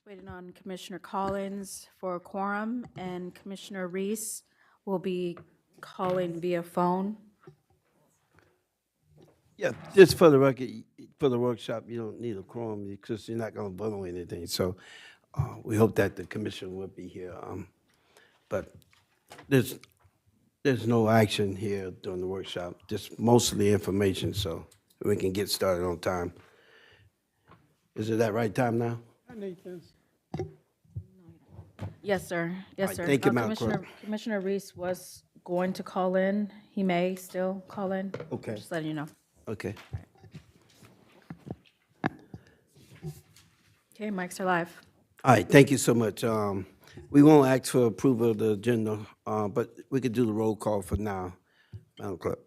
Waiting on Commissioner Collins for a quorum, and Commissioner Reese will be calling via phone. Yeah, just for the record, for the workshop, you don't need a quorum because you're not going to vote on anything. So we hope that the commission will be here. But there's there's no action here during the workshop, just mostly information, so we can get started on time. Is it that right time now? Yes, sir. Yes, right, sir. thank you, Madam Clerk. Commissioner Reese was going to call in. He may still call in. Okay. Just letting you know. Okay. Okay, mics are live. All right, thank you so much. We won't ask for approval of the agenda, but we could do the roll call for now, Madam Clerk.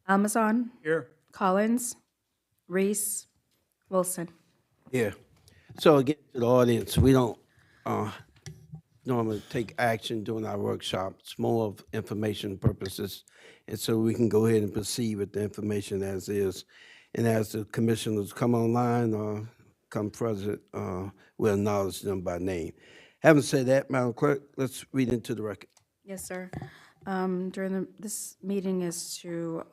Almazan, Here. Collins, Reese, Wilson. Yeah. So again, to the audience, we don't normally take action during our workshop. It's more of information purposes. And so we can go ahead and proceed with the information as is. And as the commissioners come online or come present, we'll acknowledge them by name. Having said that, Madam Clerk, let's read into the record. Yes, sir. This meeting is to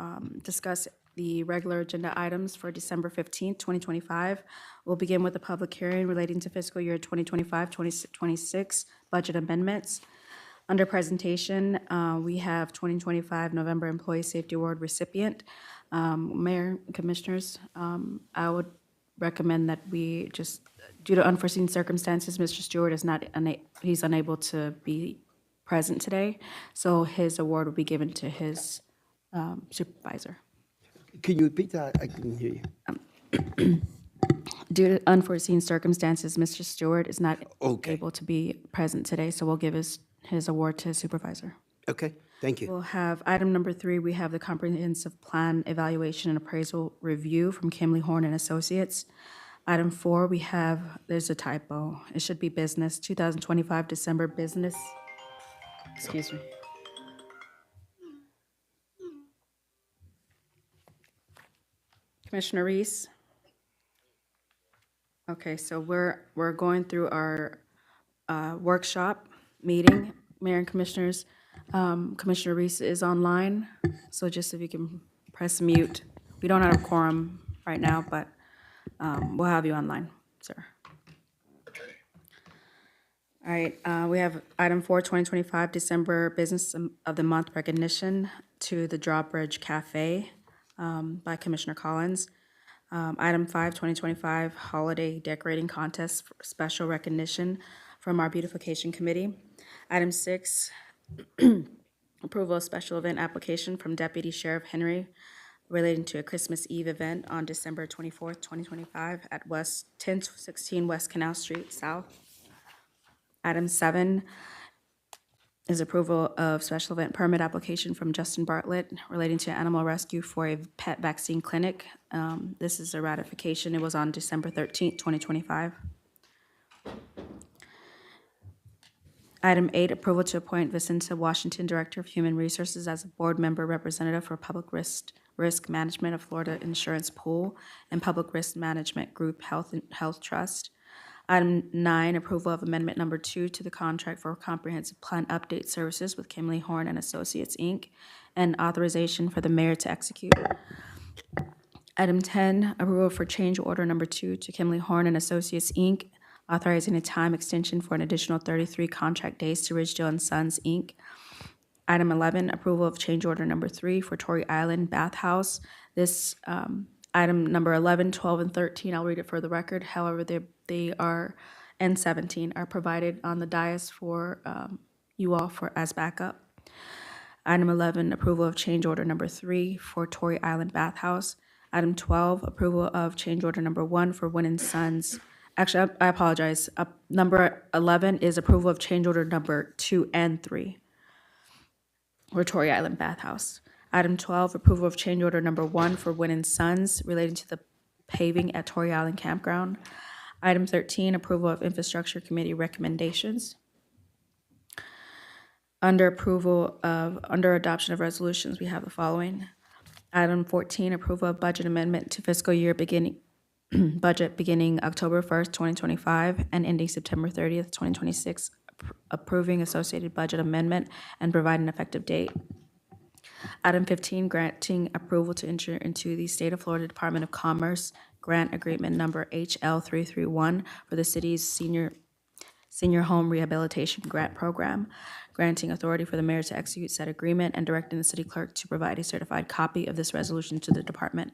discuss the regular agenda items for December 15th, 2025. We'll begin with a public hearing relating to fiscal year 2025-2026 budget amendments. Under presentation, we have 2025 November Employee Safety Award recipient. Mayor and Commissioners, I would recommend that we just, due to unforeseen circumstances, Mr. Stewart is not, he's unable to be present today, so his award will be given to his supervisor. Can you repeat that? I couldn't hear you. Due to unforeseen circumstances, Mr. Stewart is not Okay. able to be present today, so we'll give his award to his supervisor. Okay, thank you. We'll have item number 3, we have the comprehensive plan evaluation and appraisal review from Kimley Horn and Associates. Item 4, we have, there's a typo, it should be business, 2025 December business. Excuse me. Commissioner Reese? Okay, so we're going through our workshop meeting. Mayor and Commissioners, Commissioner Reese is online, so just if you can press mute. We don't have a quorum right now, but we'll have you online, sir. All right, we have item 4, 2025 December Business of the Month recognition to the Drawbridge Cafe by Commissioner Collins. Item 5, 2025 Holiday Decorating Contest for special recognition from our Beautification Committee. Item 6, approval of special event application from Deputy Sheriff Henry relating to a Christmas Eve event on December 24th, 2025 at 1016 West Canal Street South. Item 7 is approval of special event permit application from Justin Bartlett relating to animal rescue for a pet vaccine clinic. This is a ratification. It was on December 13th, 2025. Item 8, approval to appoint Vicinta Washington, Director of Human Resources, as a board member representative for Public Risk Management of Florida Insurance Pool and Public Risk Management Group Health Trust. Item 9, approval of amendment number 2 to the contract for comprehensive plan update services with Kimley Horn and Associates, Inc., and authorization for the mayor to execute. Item 10, approval for change order number 2 to Kimley Horn and Associates, Inc., authorizing a time extension for an additional 33 contract days to Ridgedale and Sons, Inc. Item 11, approval of change order number 3 for Torrey Island Bathhouse. This item number 11, 12, and 13, I'll read it for the record. However, they are, and 17 are provided on the dais for you all for as backup. Item 11, approval of change order number 3 for Torrey Island Bathhouse. Item 12, approval of change order number 1 for Wynn and Sons. Actually, I apologize. Number 11 is approval of change order number 2 and 3 for Torrey Island Bathhouse. Item 12, approval of change order number 1 for Wynn and Sons relating to the paving at Torrey Island Campground. Item 13, approval of Infrastructure Committee recommendations. Under adoption of resolutions, we have the following. Item 14, approval of budget amendment to fiscal year beginning budget beginning October 1st, 2025, and ending September 30th, 2026, approving associated budget amendment and provide an effective date. Item 15, granting approval to enter into the State of Florida Department of Commerce grant agreement number HL331 for the city's senior home rehabilitation grant program, granting authority for the mayor to execute said agreement and directing the city clerk to provide a certified copy of this resolution to the department.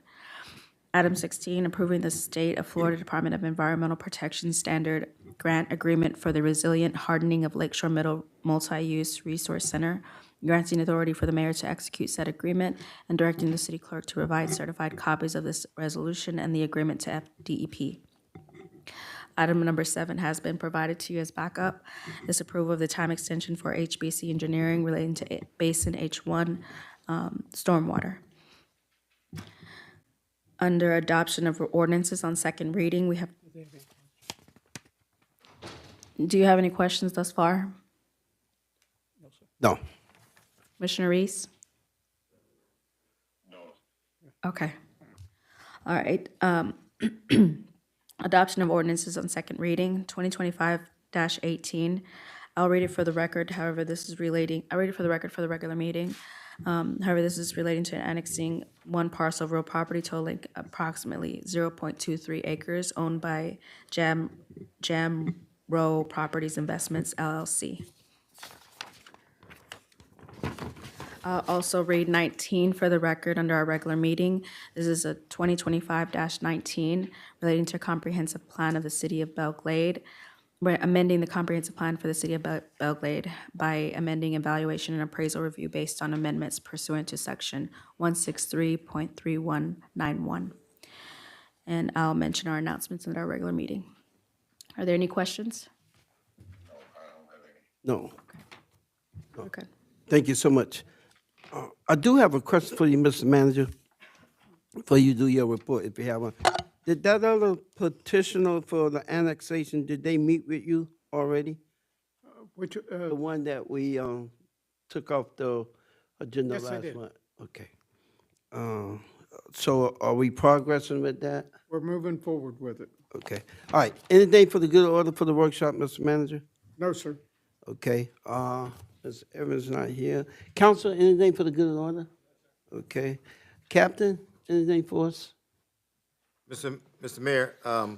Item 16, approving the State of Florida Department of Environmental Protection Standard Grant Agreement for the Resilient Hardening of Lakeshore Middle Multi-Use Resource Center, granting authority for the mayor to execute said agreement and directing the city clerk to provide certified copies of this resolution and the agreement to FDEP. Item number 7 has been provided to you as backup. This approval of the time extension for HBC engineering relating to Basin H1 stormwater. Under adoption of ordinances on second reading, we have. Do you have any questions thus far? No. Commissioner Reese? No. Okay. All right. Adoption of ordinances on second reading, 2025-18. I'll read it for the record. However, this is relating, I read it for the record for the regular meeting. However, this is relating to annexing one parcel of real property totaling approximately 0.23 acres owned by Jam Row Properties Investments LLC. I'll also read 19 for the record under our regular meeting. This is a 2025-19 relating to a comprehensive plan of the city of Belle Glade. We're amending the comprehensive plan for the city of Belle Glade by amending evaluation and appraisal review based on amendments pursuant to section 163.3191. And I'll mention our announcements in our regular meeting. Are there any questions? No. Okay. Thank you so much. I do have a question for you, Mr. Manager, before you do your report, if you have one. Did that other petitioner for the annexation, did they meet with you already? Which, The one that we took off the agenda Yes, they last did. month? Okay. So are we progressing with that? we're moving forward with it. Okay. All right. Anything for the good order for the workshop, Mr. Manager? No, sir. Okay. Ms. Evans not here. Council, anything for the good order? Okay. Captain, anything for us? Mr. Mayor, I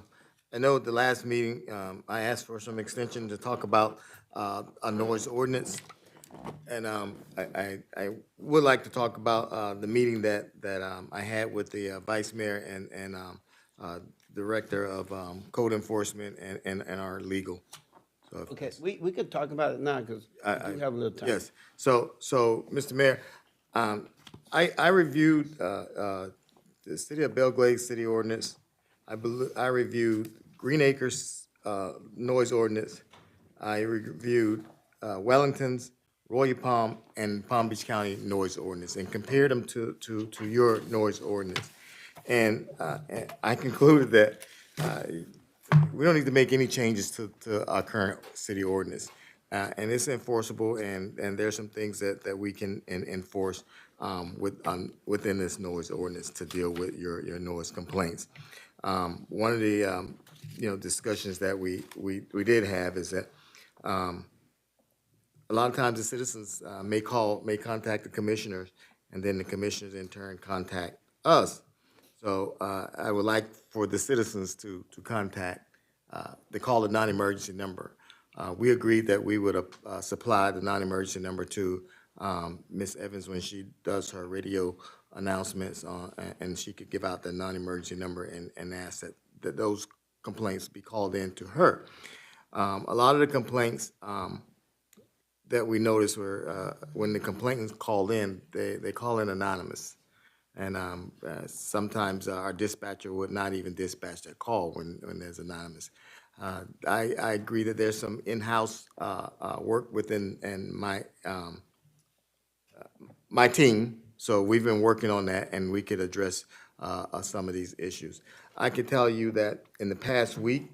know at the last meeting, I asked for some extension to talk about a noise ordinance. And I would like to talk about the meeting that I had with the Vice Mayor and Director of Code Enforcement and our legal. So if- Okay, we could talk about it now because we do have a little time. Yes, so, Mr. Mayor, I reviewed the City of Belle Glade City Ordinance. I reviewed Green Acres noise ordinance. I reviewed Wellington's, Royal Palm, and Palm Beach County noise ordinance and compared them to your noise ordinance. And I concluded that we don't need to make any changes to our current city ordinance. And it's enforceable, and there's some things that we can enforce within this noise ordinance to deal with your noise complaints. One of the discussions that we did have is that a lot of times the citizens may contact the commissioners, and then the commissioners in turn contact us. So I would like for the citizens to contact, they call it non-emergency number. We agreed that we would supply the non-emergency number to Ms. Evans when she does her radio announcements, and she could give out the non-emergency number and ask that those complaints be called in to her. A lot of the complaints that we noticed were when the complainants called in, they call in anonymous. And sometimes our dispatcher would not even dispatch that call when there's anonymous. I agree that there's some in-house work within my team, so we've been working on that, and we could address some of these issues. I can tell you that in the past week,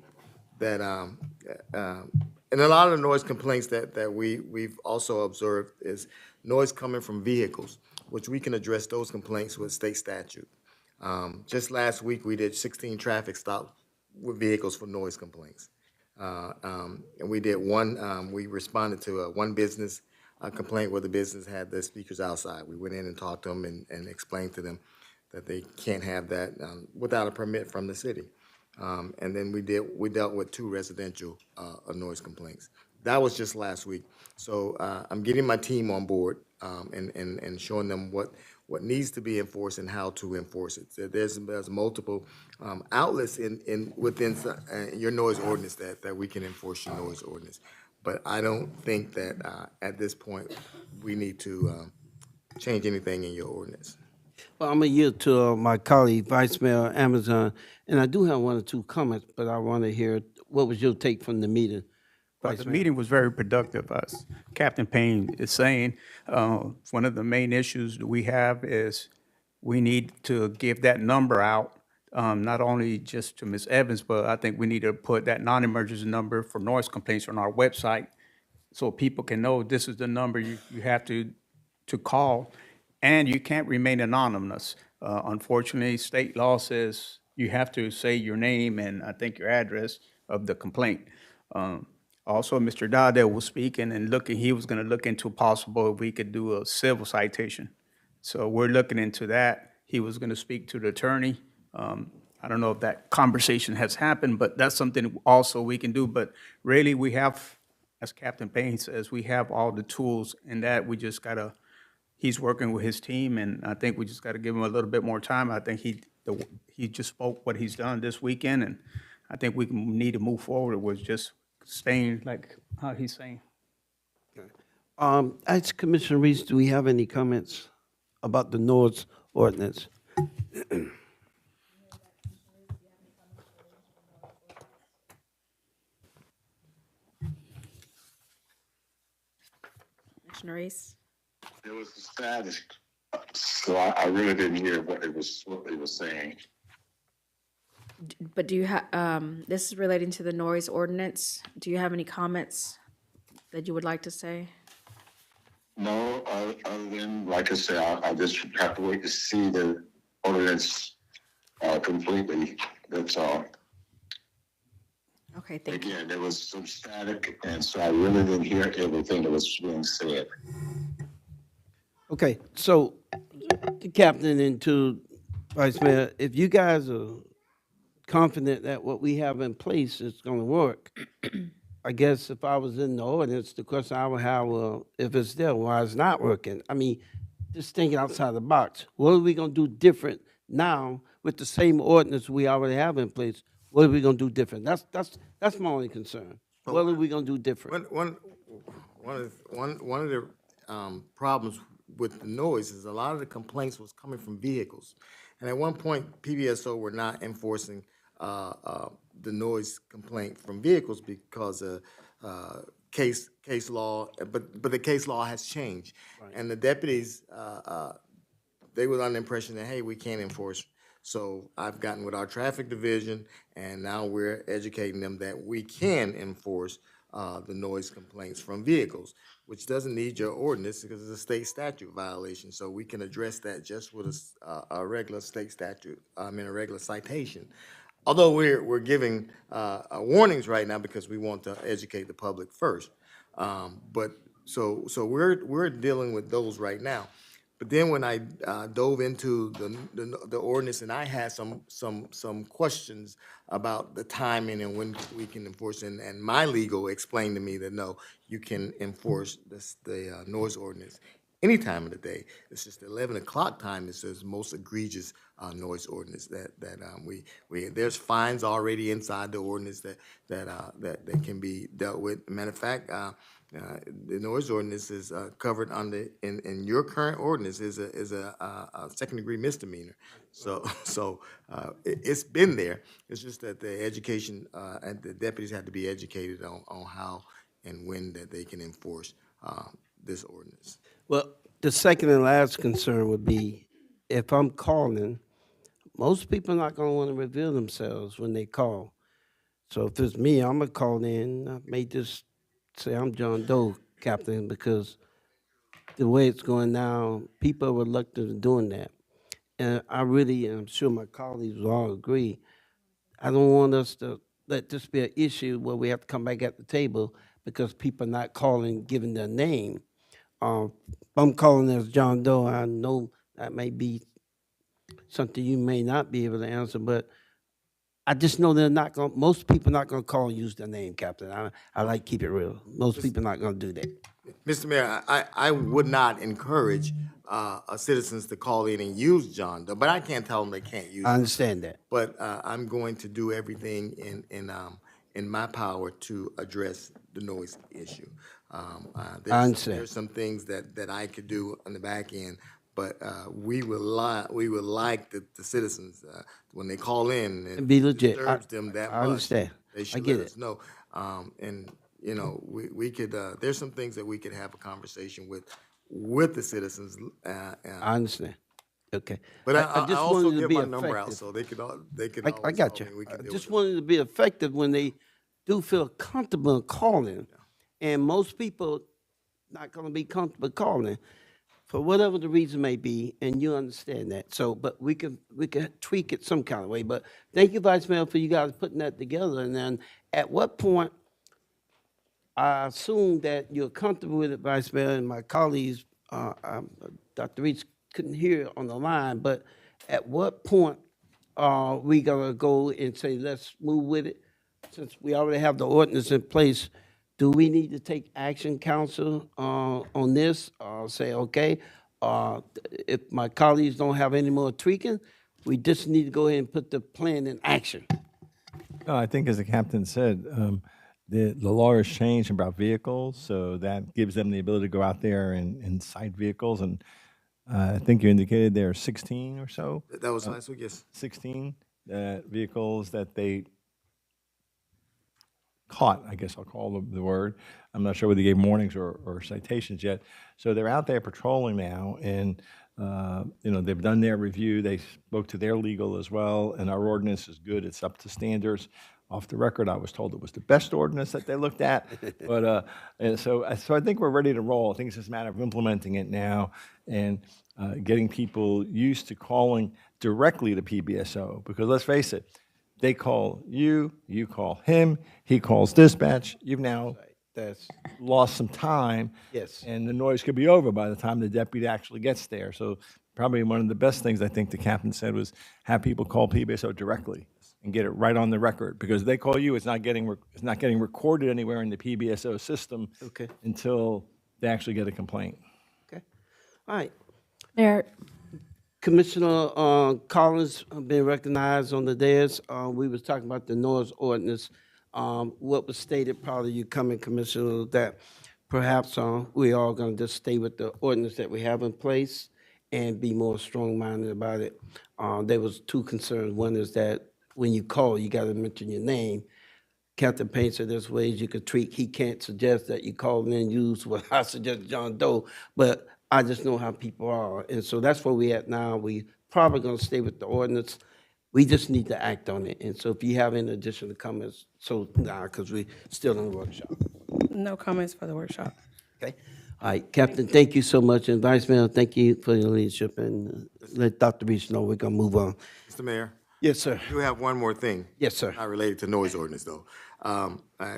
that and a lot of the noise complaints that we've also observed is noise coming from vehicles, which we can address those complaints with state statute. Just last week, we did 16 traffic stops with vehicles for noise complaints. And we did one, we responded to one business complaint where the business had the speakers outside. We went in and talked to them and explained to them that they can't have that without a permit from the city. And then we dealt with 2 residential noise complaints. That was just last week. So I'm getting my team on board and showing them what needs to be enforced and how to enforce it. So there's multiple outlets within your noise ordinance that we can enforce your noise ordinance. But I don't think that at this point, we need to change anything in your ordinance. Well, I'm going to yield to my colleague, Vice Mayor Amazon, and I do have 1 or 2 comments, but I want to hear, what was your take from the meeting? But the meeting was very productive, as Captain Payne is saying. One of the main issues that we have is we need to give that number out, not only just to Ms. Evans, but I think we need to put that non-emergency number for noise complaints on our website so people can know this is the number you have to call, and you can't remain anonymous. Unfortunately, state law says you have to say your name and I think your address of the complaint. Also, Mr. Dowdell was speaking and he was gonna look into possible if we could do a civil citation. So we're looking into that. He was gonna speak to the attorney. I don't know if that conversation has happened, but that's something also we can do. But really, we have, as Captain Payne says, we have all the tools in that we just gotta, he's working with his team, and I think we just gotta give him a little bit more time. I think he just spoke what he's done this weekend, and I think we need to move forward with just staying like how he's saying. As Commissioner Reese, do we have any comments about the noise ordinance? Commissioner Reese? It was static, so I really didn't hear what they were saying. But do you have, this is relating to the noise ordinance. Do you have any comments that you would like to say? No, other than, like I said, I just have to wait to see the ordinance completely. That's all. Okay, thank you. Again, there was some static, and so I really didn't hear everything that was being said. Okay, so, Captain and to Vice Mayor, if you guys are confident that what we have in place is going to work, I guess if I was in the ordinance, the question I would have, well, if it's there, why it's not working? I mean, just thinking outside the box. What are we going to do different now with the same ordinance we already have in place? What are we going to do different? That's my only concern. What are we going to do different? One of the problems with the noise is a lot of the complaints was coming from vehicles. And at one point, PBSO were not enforcing the noise complaint from vehicles because of case law, but the case law has changed. Right. And the deputies, they were under the impression that, hey, we can't enforce. So I've gotten with our traffic division, and now we're educating them that we can enforce the noise complaints from vehicles, which doesn't need your ordinance because it's a state statute violation. So we can address that just with a regular state statute, a regular citation. Although we're giving warnings right now because we want to educate the public first. But so we're dealing with those right now. But then when I dove into the ordinance, and I had some questions about the timing and when we can enforce, and my legal explained to me that no, you can enforce the noise ordinance any time of the day. It's just the 11 o'clock time is the most egregious noise ordinance that we there's fines already inside the ordinance that can be dealt with. Matter of fact, the noise ordinance is covered under in your current ordinance is a second-degree misdemeanor. So it's been there. It's just that the education and the deputies have to be educated on how and when that they can enforce this ordinance. Well, the second and last concern would be, if I'm calling, most people are not going to want to reveal themselves when they call. So if it's me, I'm going to call in. I may just say I'm John Doe, Captain, because the way it's going now, people are reluctant to doing that. and I really, and I'm sure my colleagues will all agree, I don't want us to let this be an issue where we have to come back at the table because people are not calling, giving their name. I'm calling as John Doe. I know that may be something you may not be able to answer, but I just know they're not going. Most people not going to call and use their name, Captain. I like keep it real. Most people not going to do that. Mr. Mayor, I would not encourage citizens to call in and use John Doe, but I can't tell them they can't use I it. understand that. But I'm going to do everything in my power to address the noise issue. understand. There's some things that I could do on the back end, but we would like the citizens, when they call in and Be it legit. disturbs them that I much, understand. they I should get let it. us know. And, you know, we could, there's some things that we could have a conversation with the citizens. I understand. Okay. But I just also wanted to give be my number out, effective. so they could I always got call you. me. We I can deal just with it. wanted to be effective when they do feel comfortable in calling. And most people not going to be comfortable calling for whatever the reason may be, and you understand that. So, but we can tweak it some kind of way. But thank you, Vice Mayor, for you guys putting that together. And then at what point, I assume that you're comfortable with it, Vice Mayor, and my colleagues, Dr. Reach couldn't hear on the line, but at what point are we gonna go and say, let's move with it? Since we already have the ordinance in place, do we need to take action, council, on this? Say, okay, if my colleagues don't have any more tweaking, we just need to go ahead and put the plan in action. No, I think as the captain said, the law has changed about vehicles, so that gives them the ability to go out there and cite vehicles. And I think you indicated there are 16 or so, That was last week, yes. 16 vehicles that they caught, I guess I'll call the word. I'm not sure whether they gave warnings or citations yet. So they're out there patrolling now, and you know, they've done their review. They spoke to their legal as well, and our ordinance is good. It's up to standards. Off the record, I was told it was the best ordinance that they looked at. But and so I think we're ready to roll. I think it's just a matter of implementing it now and getting people used to calling directly to PBSO. Because let's face it, they call you, you call him, he calls dispatch. You've now That's, lost some time. Yes. And the noise could be over by the time the deputy actually gets there. So probably one of the best things I think the captain said was have people call PBSO directly and get it right on the record. Because they call you, it's not getting recorded anywhere in the PBSO system Okay. until they actually get a complaint. okay. All right. Mayor, Commissioner Collins been recognized on the dais. We was talking about the noise ordinance. What was stated prior to you coming, Commissioner, that perhaps we all gonna just stay with the ordinance that we have in place and be more strong-minded about it. There was two concerns. One is that when you call, you gotta mention your name. Captain Payne said there's ways you could tweak. He can't suggest that you call in and use what I suggest John Doe, but I just know how people are. And so that's where we at now. We probably gonna stay with the ordinance. We just need to act on it. And so if you have any additional comments, so now, because we still in the workshop. No comments for the workshop. Okay? All right, Captain, thank you so much. And Vice Mayor, thank you for your leadership. And let Dr. Reese know we're gonna move on. Mr. Mayor, Yes, sir. I do have one more thing. Yes, sir. Not related to noise ordinance, though.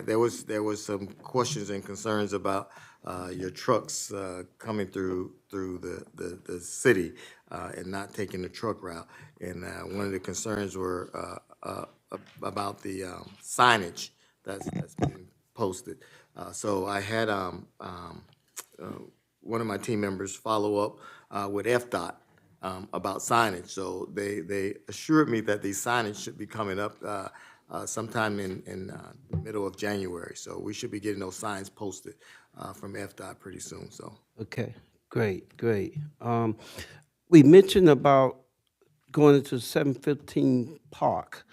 There was some questions and concerns about your trucks coming through the city and not taking the truck route. And one of the concerns were about the signage that's been posted. So I had one of my team members follow up with FDOT about signage. So they assured me that these signage should be coming up sometime in the middle of January. So we should be getting those signs posted from FDOT pretty soon, so. Okay, great, great. We mentioned about going into 715 Park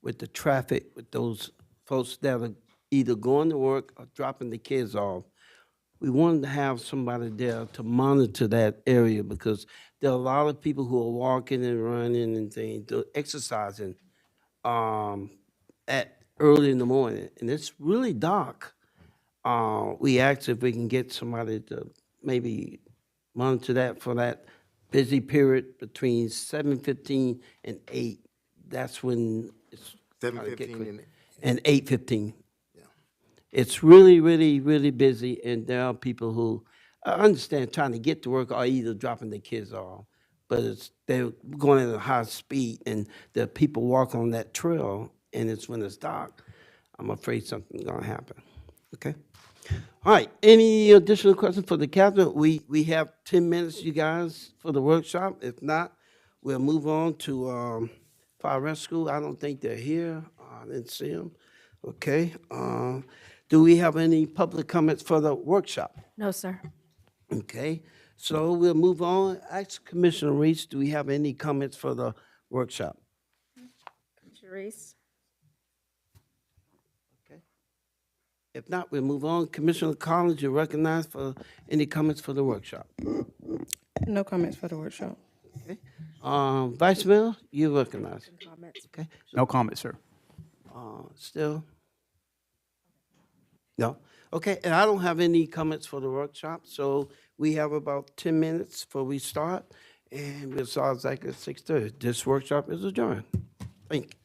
with the traffic, with those folks that are either going to work or dropping the kids off. We wanted to have somebody there to monitor that area because there are a lot of people who are walking and running and things, exercising at early in the morning, and it's really dark. We asked if we can get somebody to maybe monitor that for that busy period between 7:15 and 8. That's when it's kinda get 7:15 quick. and And 8:15. It's really, really, really busy, and there are people who, I understand, trying to get to work or either dropping their kids off, but they're going at a high speed, and the people walk on that trail, and it's when it's dark. I'm afraid something's gonna happen, okay? All right, any additional questions for the captain? We have 10 minutes, you guys, for the workshop. If not, we'll move on to fire rescue. I don't think they're here. I didn't see them. Okay. Do we have any public comments for the workshop? No, sir. Okay, so we'll move on. Ask Commissioner Reese, do we have any comments for the workshop? Therese? If not, we'll move on. Commissioner Collins, you're recognized for any comments for the workshop. No comments for the workshop. Okay. Vice Mayor, you recognize. Okay. No comment, sir. Still? No? Okay, and I don't have any comments for the workshop, so we have about 10 minutes before we start, and we'll start exactly at 6:30. This workshop is adjourned. Thank you.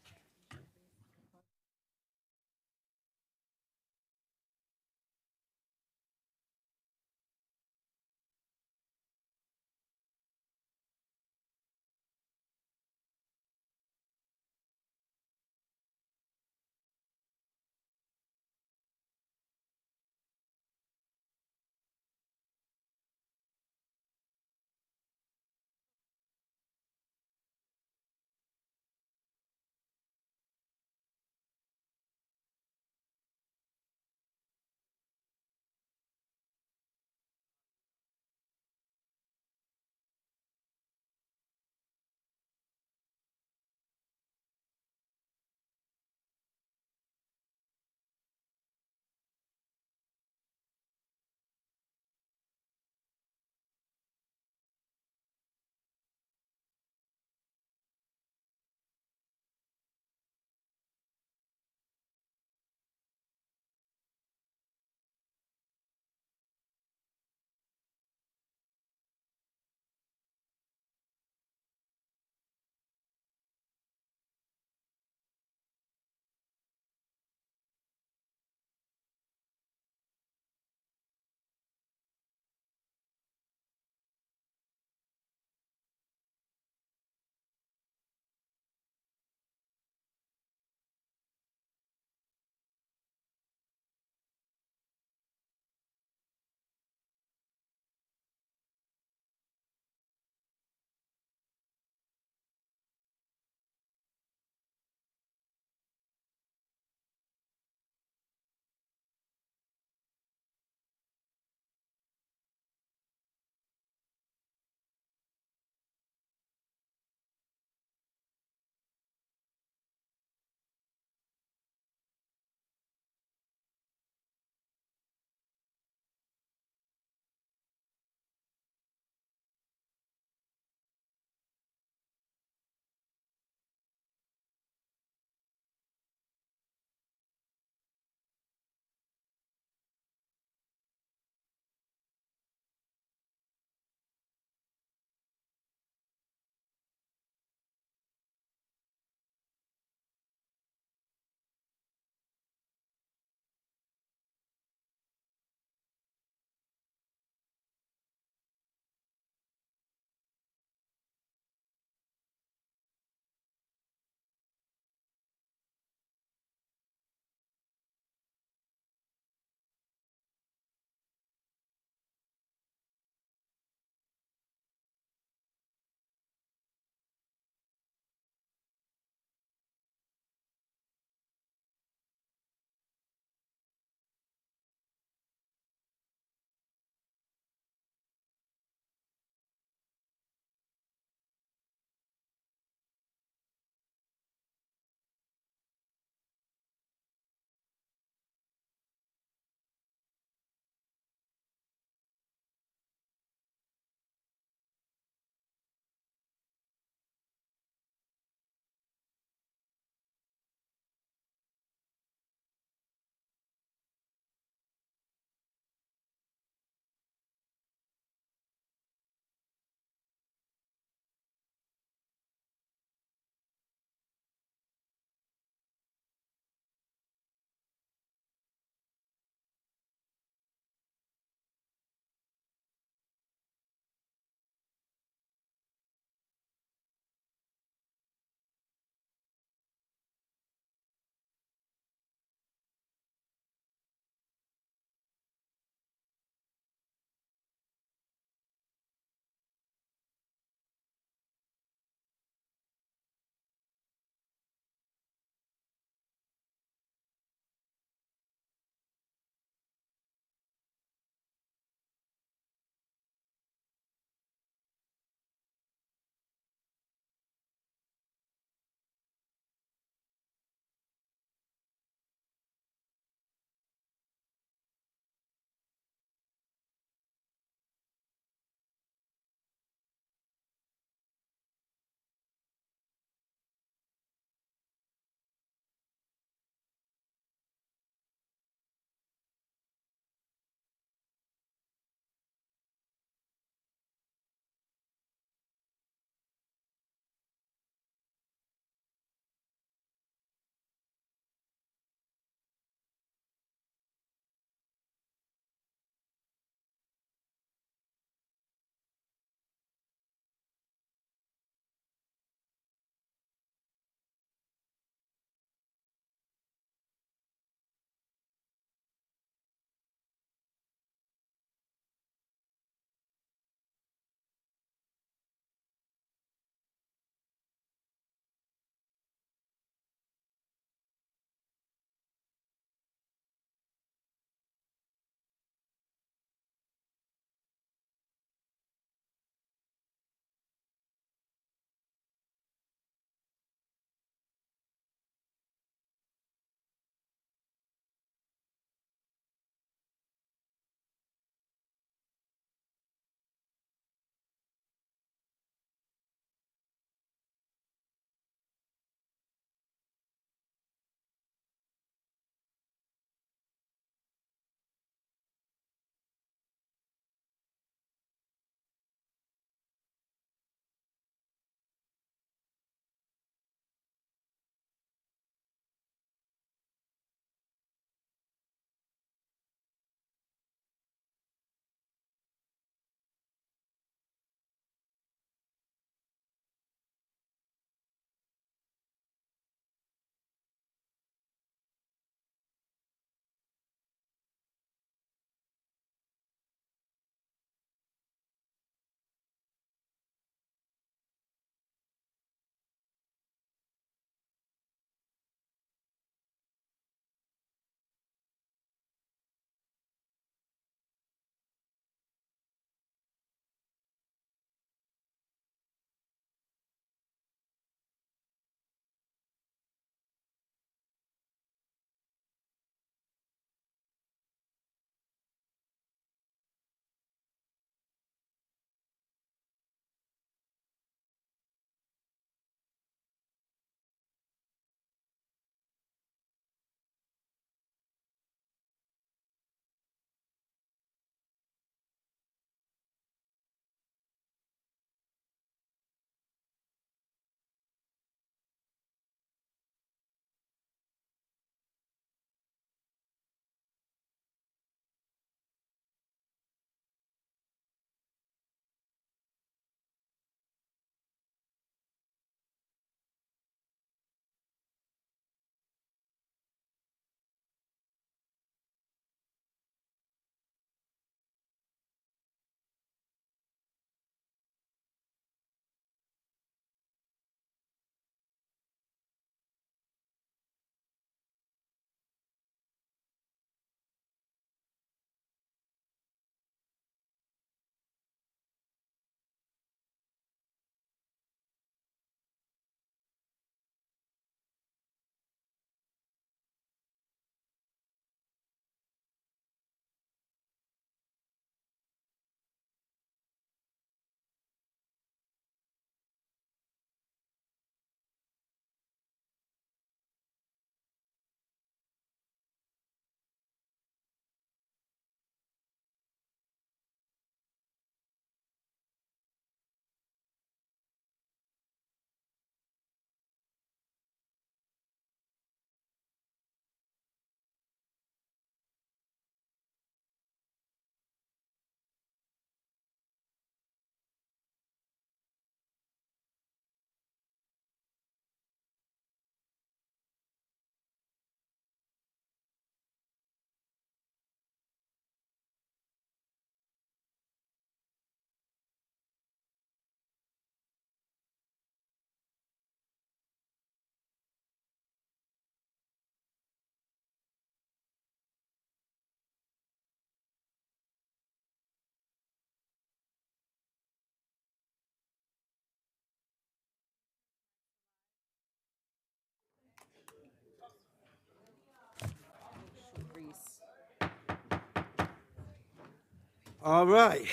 All right.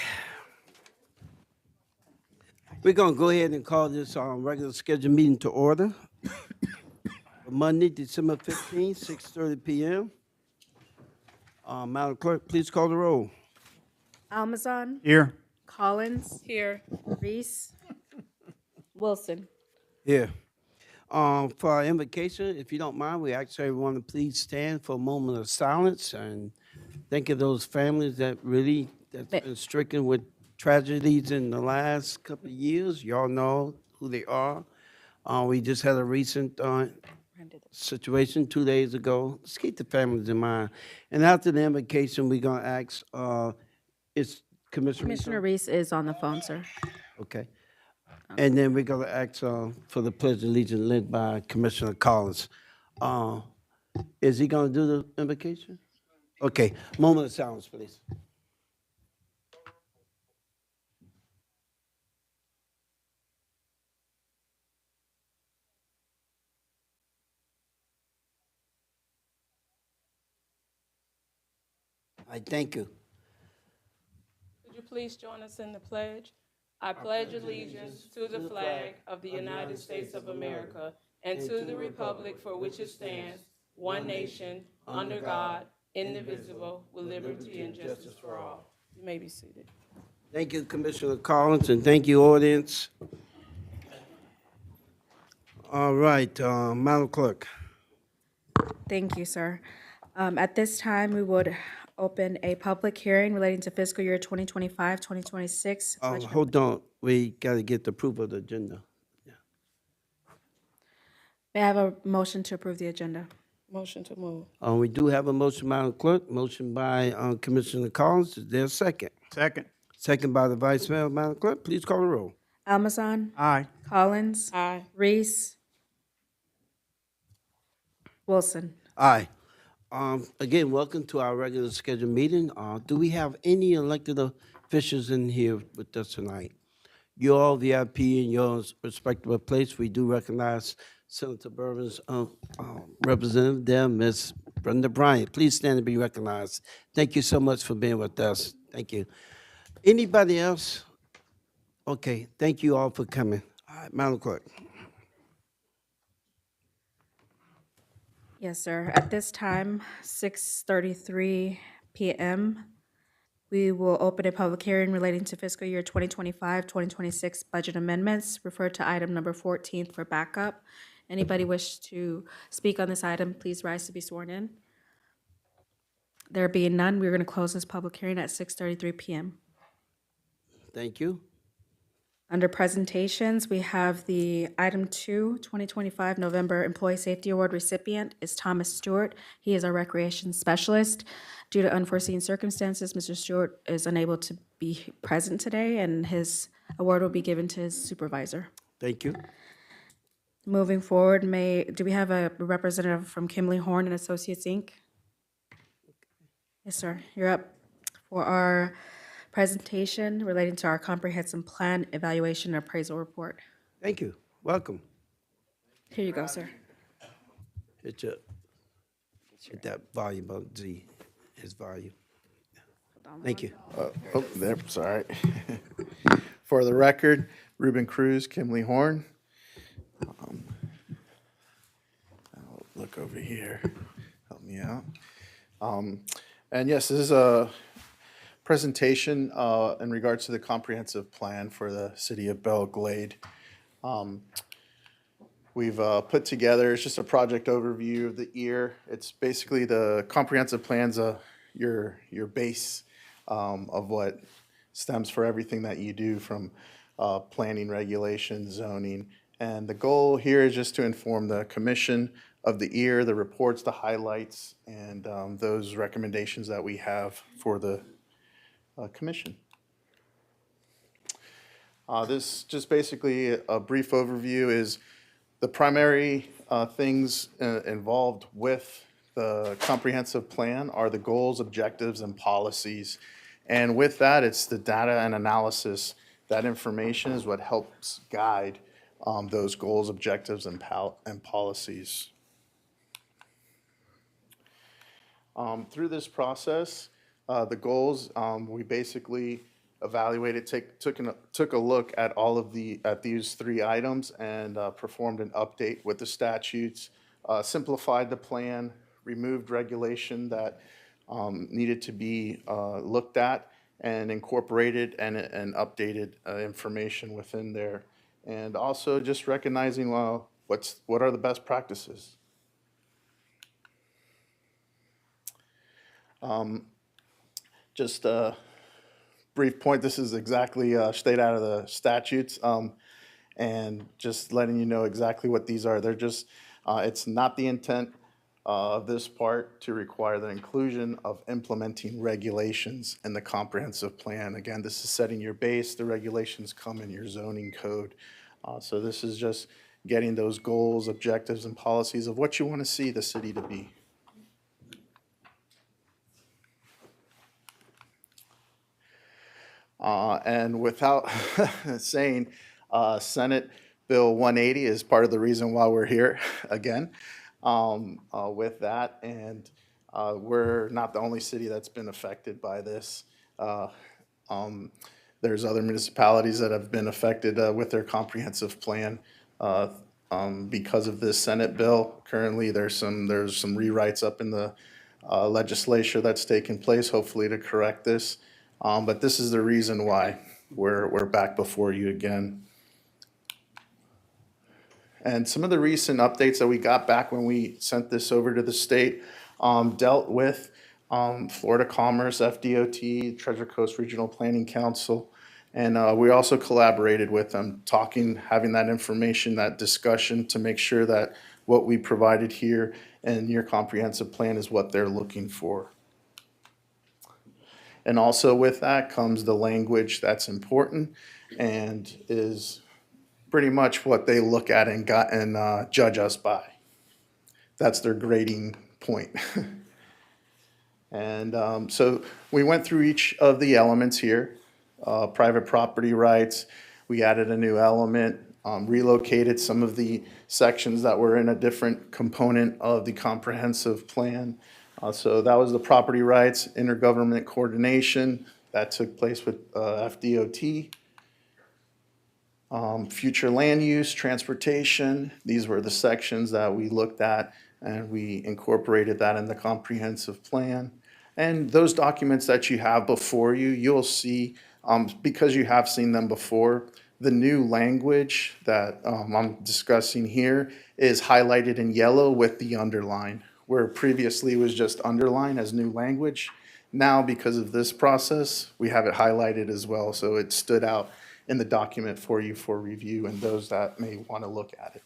We're gonna go ahead and call this regular scheduled meeting to order. For Monday, December 15th, 6:30 p.m. Madam Clerk, please call the roll. Almazan, Here. Collins. Here. Reese. Wilson. Here. For our invocation, if you don't mind, we ask everyone to please stand for a moment of silence and think of those families that's been stricken with tragedies in the last couple of years. Y'all know who they are. We just had a recent situation 2 days ago. Let's keep the families in mind. And after the invocation, we're gonna ask, is Commissioner Reese Commissioner on? Reese is on the phone, sir. Okay. And then we're gonna ask for the pledge of allegiance led by Commissioner Collins. Uh, Is he gonna do the invocation? Okay, moment of silence, please. I thank you. Could you please join us in the pledge? I pledge allegiance to the flag of the United States of America and to the republic for which it stands, one nation, under God, indivisible, with liberty and justice for all. You may be seated. Thank you, Commissioner Collins, and thank you, audience. All right, Madam Clerk. Thank you, sir. At this time, we would open a public hearing relating to fiscal year 2025, 2026. Hold on, we gotta get the approval of the agenda. May I have a motion to approve the agenda? Motion to move. We do have a motion, Madam Clerk, motion by Commissioner Collins. Is there a second? Second. Second by the Vice Mayor. Madam Clerk, please call the roll. Almazan, Aye. Collins. Aye. Reese. Wilson. Aye. Again, welcome to our regular scheduled meeting. Do we have any elected officials in here with us tonight? You're all VIP in your respective place. We do recognize Senator Bourbon's representative there, Ms. Brenda Bryant. Please stand and be recognized. Thank you so much for being with us. Thank you. Anybody else? Okay, thank you all for coming. All right, Madam Clerk. Yes, sir. At this time, 6:33 p.m., we will open a public hearing relating to fiscal year 2025, 2026 budget amendments. Refer to item number 14 for backup. Anybody wish to speak on this item, please rise to be sworn in. There being none, we're going to close this public hearing at 6:33 p.m. Thank you. Under presentations, we have the item 2, 2025 November Employee Safety Award recipient is Thomas Stewart. He is our recreation specialist. Due to unforeseen circumstances, Mr. Stewart is unable to be present today, and his award will be given to his supervisor. Thank you. Moving forward, do we have a representative from Kimley Horn and Associates, Inc.? Yes, sir. You're up for our presentation relating to our comprehensive plan evaluation and appraisal report. Thank you. Welcome. Here you go, sir. Hit that volume up, Z, his volume. Thank you. Oh, there, sorry. For the record, Ruben Cruz, Kimley Horn. I'll look over here, help me out. And yes, this is a presentation in regards to the comprehensive plan for the city of Belle Glade. We've put together, it's just a project overview of the year. It's basically the comprehensive plan's your base of what stems for everything that you do from planning, regulation, zoning. And the goal here is just to inform the commission of the year, the reports, the highlights, and those recommendations that we have for the commission. This just basically a brief overview is the primary things involved with the comprehensive plan are the goals, objectives, and policies. And with that, it's the data and analysis. That information is what helps guide those goals, objectives, and policies. Through this process, The goals, we basically evaluated, took a look at at these 3 items and performed an update with the statutes, simplified the plan, removed regulation that needed to be looked at, and incorporated and updated information within there. And also just recognizing, well, what are the best practices? Just a brief point, this is exactly straight out of the statutes, and just letting you know exactly what these are. They're just, it's not the intent of this part to require the inclusion of implementing regulations in the comprehensive plan. Again, this is setting your base. The regulations come in your zoning code. So this is just getting those goals, objectives, and policies of what you want to see the city to be. And without saying, Senate Bill 180 is part of the reason why we're here again with that. And we're not the only city that's been affected by this. There's other municipalities that have been affected with their comprehensive plan because of this Senate bill. Currently, there's some rewrites up in the legislature that's taking place, hopefully to correct this. But this is the reason why we're back before you again. And some of the recent updates that we got back when we sent this over to the state dealt with Florida Commerce, FDOT, Treasure Coast Regional Planning Council. And we also collaborated with them, having that information, that discussion to make sure that what we provided here in your comprehensive plan is what they're looking for. And also with that comes the language that's important and is pretty much what they look at and judge us by. That's their grading point. And so we went through each of the elements here. Private property rights, we added a new element, relocated some of the sections that were in a different component of the comprehensive plan. So that was the property rights, intergovernment coordination, that took place with FDOT. Future land use, transportation, these were the sections that we looked at and we incorporated that in the comprehensive plan. And those documents that you have before you, you'll see, because you have seen them before, the new language that I'm discussing here is highlighted in yellow with the underline, where previously it was just underlined as new language. Now, because of this process, we have it highlighted as well, so it stood out in the document for you for review and those that may want to look at it.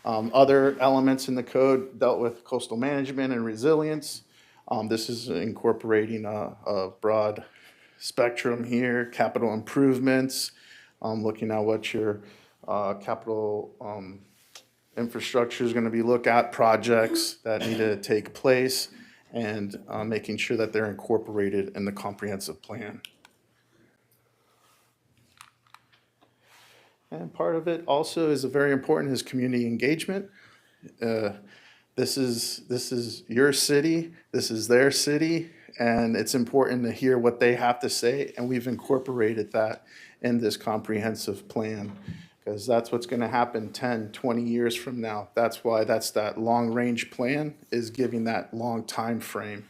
Other elements in the code dealt with coastal management and resilience. This is incorporating a broad spectrum here, capital improvements, looking at what your capital infrastructure is going to be looked at, projects that need to take place, and making sure that they're incorporated in the comprehensive plan. And part of it also is very important is community engagement. This is your city, this is their city, and it's important to hear what they have to say, and we've incorporated that in this comprehensive plan, because that's what's going to happen 10, 20 years from now. That's why that long-range plan is giving that long time frame.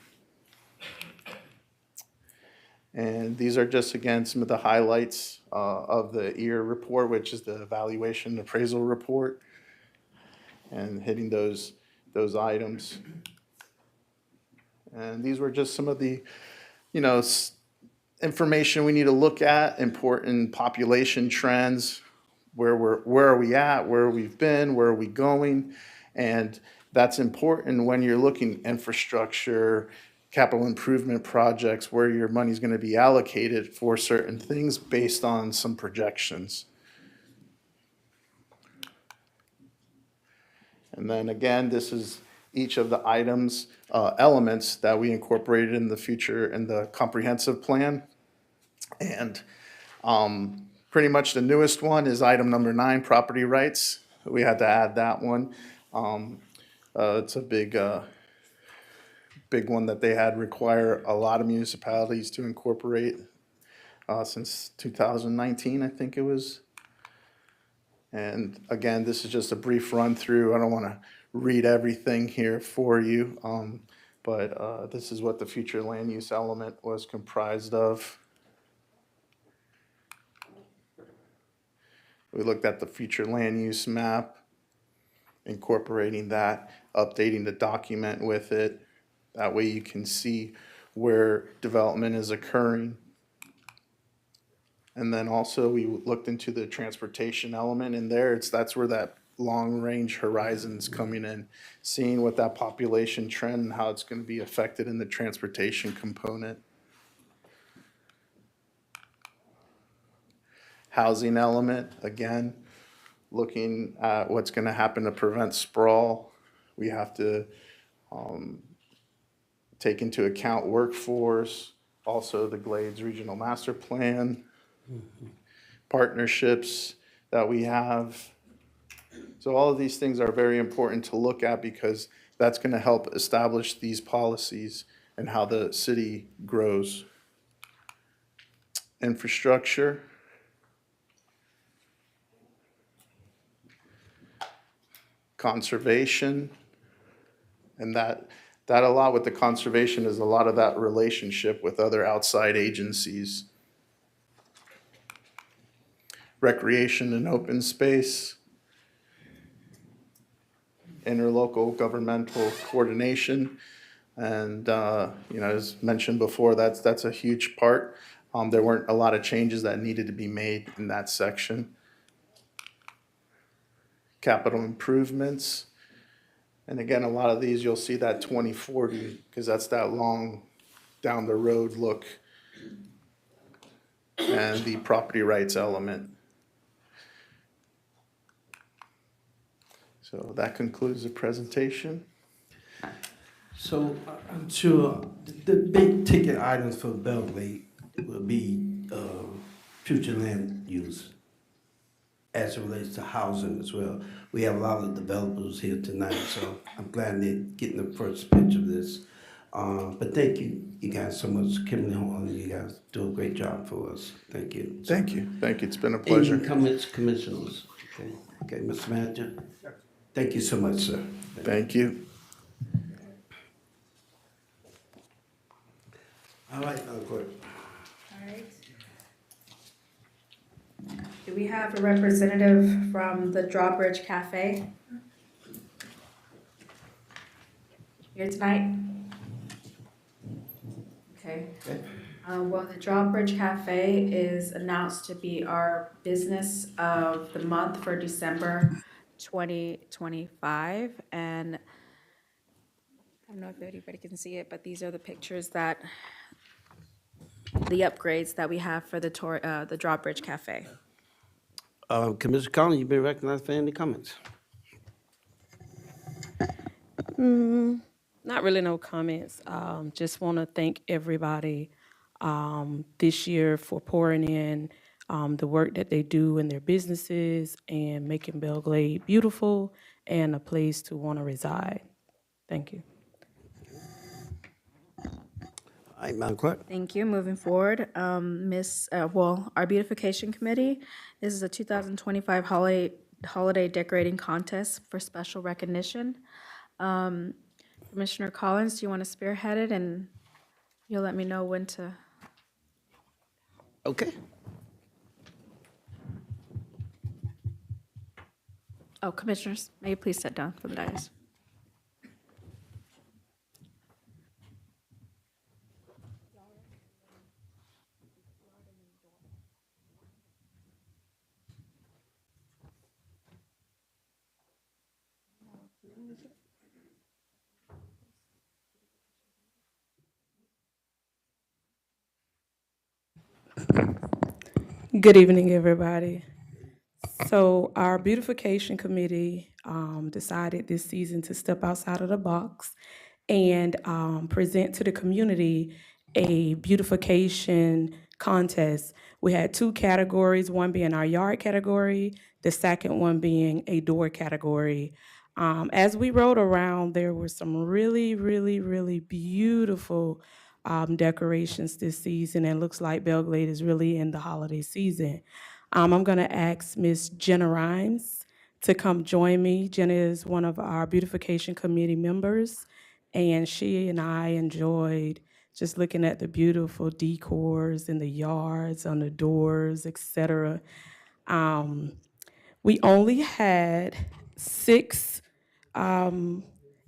And these are just, again, some of the highlights of the EAR report, which is the evaluation appraisal report, and hitting those items. And these were just some of the, information we need to look at, important population trends, where are we at, where we've been, where are we going, and that's important when you're looking infrastructure, capital improvement projects, where your money's going to be allocated for certain things based on some projections. And then again, this is each of the items, elements that we incorporated in the future in the comprehensive plan. And pretty much the newest one is item number 9, property rights. We had to add that one. It's a big big one that they had require a lot of municipalities to incorporate since 2019, I think it was. And again, this is just a brief run through. I don't want to read everything here for you, but this is what the future land use element was comprised of. We looked at the future land use map, incorporating that, updating the document with it. That way you can see where development is occurring. And then also we looked into the transportation element in there. That's where that long-range horizon's coming in, seeing what that population trend and how it's going to be affected in the transportation component. Housing element, again, looking at what's going to happen to prevent sprawl. We have to take into account workforce, also the Glades Regional Master Plan, partnerships that we have. So all of these things are very important to look at because that's going to help establish these policies and how the city grows. Infrastructure. Conservation. And that a lot with the conservation is a lot of that relationship with other outside agencies. Recreation and open space. Interlocal governmental coordination. And, as mentioned before, that's a huge part. There weren't a lot of changes that needed to be made in that section. Capital improvements. And again, a lot of these, you'll see that 2040, because that's that long down the road look. And the property rights element. So that concludes the presentation. So I'm sure the big ticket items for Belle Glade will be future land use as it relates to housing as well. We have a lot of developers here tonight, so I'm glad they're getting the first pitch of this. But thank you guys so much. Kimberly Horn, you guys do a great job for us. Thank you. Thank you. Thank you. It's been a pleasure. Any comments, commissioners? Okay, Mr. Manager? Thank you so much, sir. Thank you. All right, Madam Clerk. All right. Do we have a representative from the Drawbridge Cafe here tonight? Okay. Well, the Drawbridge Cafe is announced to be our business of the month for December 2025. And I don't know if anybody can see it, but these are the pictures the upgrades that we have for the Drawbridge Cafe. Commissioner Collins, you've been recognized for any comments? Not really no comments. Just want to thank everybody this year for pouring in the work that they do in their businesses and making Belle Glade beautiful and a place to want to reside. Thank you. All right, Madam Clerk. Thank you. Moving forward, our beautification committee, this is a 2025 holiday decorating contest for special recognition. Commissioner Collins, do you want to spearhead it, and you'll let me know when to? Okay. Oh, commissioners, may you please sit down for the dais? Good evening, everybody. So our beautification committee decided this season to step outside of the box and present to the community a beautification contest. We had two categories, one being our yard category, the second one being a door category. As we rode around, there were some really, really, really beautiful decorations this season, and looks like Belle Glade is really in the holiday season. I'm going to ask Miss Jenna Rhymes to come join me. Jenna is one of our beautification committee members, and she and I enjoyed just looking at the beautiful decors in the yards, on the doors, etc. We only had 6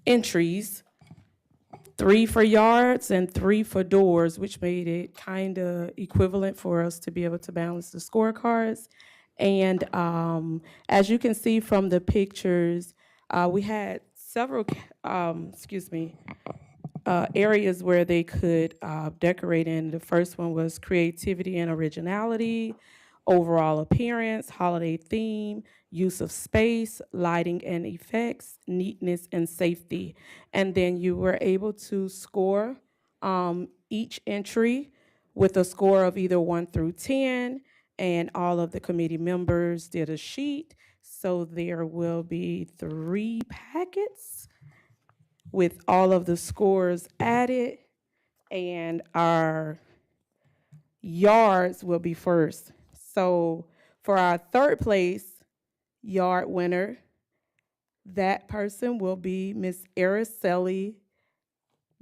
entries, 3 for yards and 3 for doors, which made it kind of equivalent for us to be able to balance the scorecards. And as you can see from the pictures, we had several, areas where they could decorate in. The first one was creativity and originality, overall appearance, holiday theme, use of space, lighting and effects, neatness and safety. And then you were able to score each entry with a score of either 1 through 10, and all of the committee members did a sheet. So there will be 3 packets with all of the scores added, and our yards will be first. So for our third place yard winner, that person will be Miss Araceli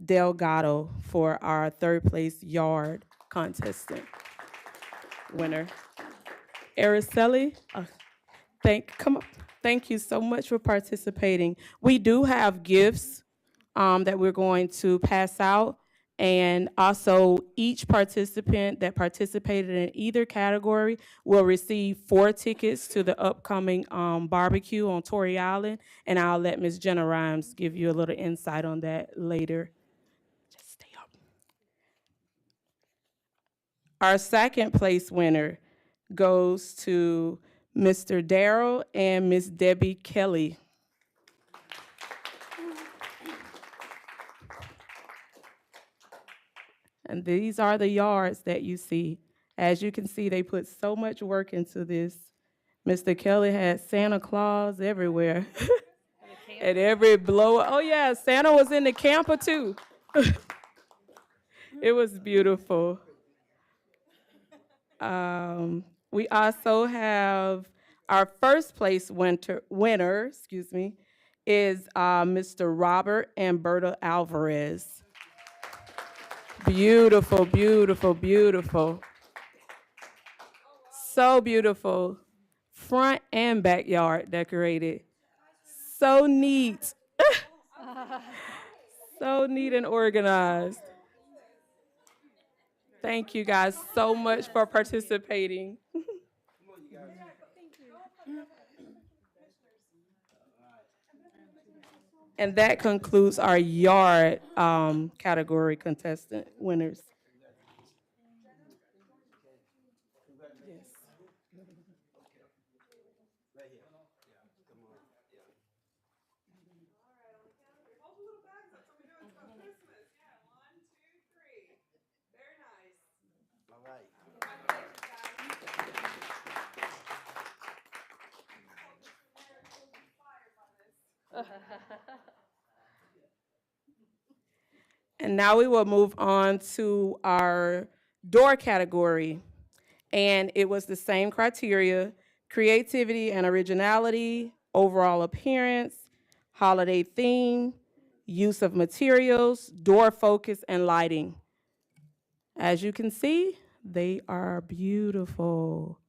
Delgado for our third place yard contestant winner. Araceli, thank you so much for participating. We do have gifts that we're going to pass out. And also, each participant that participated in either category will receive 4 tickets to the upcoming barbecue on Torrey Island. And I'll let Ms. Jenna Rhymes give you a little insight on that later. Just stay up. Our second place winner goes to Mr. Darrell and Miss Debbie Kelly. And these are the yards that you see. As you can see, they put so much work into this. Mr. Kelly had Santa Claus everywhere. At every blow. Oh yeah, Santa was in the camper too. It was beautiful. We also have our first place winner, is Mr. Robert and Berta Alvarez. Beautiful, beautiful, beautiful. So beautiful. Front and backyard decorated. So neat. So neat and organized. Thank you guys so much for participating. And that concludes our yard category contestant winners. Yes. And now we will move on to our door category. And it was the same criteria: creativity and originality, overall appearance, holiday theme, use of materials, door focus, and lighting. As you can see, they are beautiful.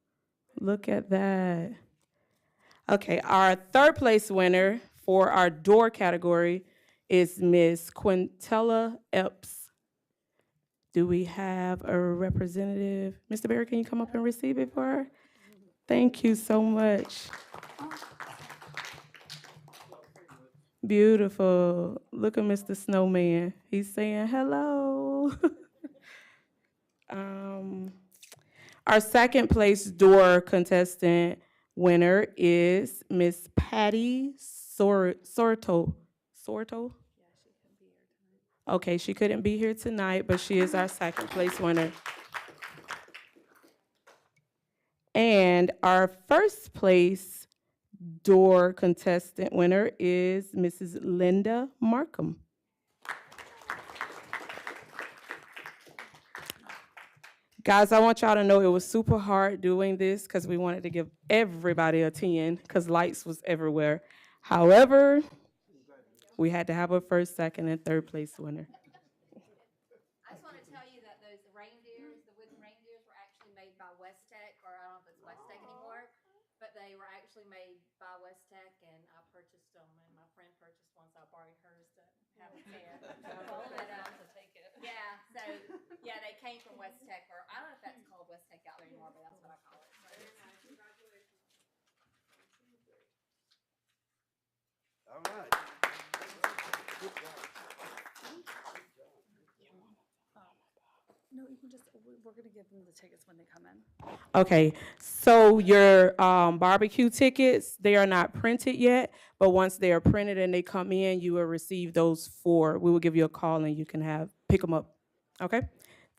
Look at that. Okay, our third place winner for our door category is Miss Quintella Epps. Do we have a representative? Mr. Barry, can you come up and receive it for her? Thank you so much. Beautiful. Look at Mr. Snowman. He's saying hello. Our second place door contestant winner is Miss Patty Sorto. Sorto? Okay, she couldn't be here tonight, but she is our second place winner. And our first place door contestant winner is Mrs. Linda Markham. Guys, I want y'all to know it was super hard doing this because we wanted to give everybody a 10 because lights was everywhere. However, we had to have a first, second, and third place winner. I just want to tell you that those reindeers, the wooden reindeers, were actually made by West Tech, or I don't know if it's West Tech anymore, but they were actually made by West Tech, and I purchased them, and my friend purchased one, so I borrowed hers to have a test. Yeah, so, yeah, they came from West Tech, or I don't know if that's called West Tech out there anymore, but that's what I call it. All right. No, you can just, we're gonna give them the tickets when they come in. Okay, so your barbecue tickets, they are not printed yet, but once they are printed and they come in, you will receive those we will give you a call and you can pick them up, okay?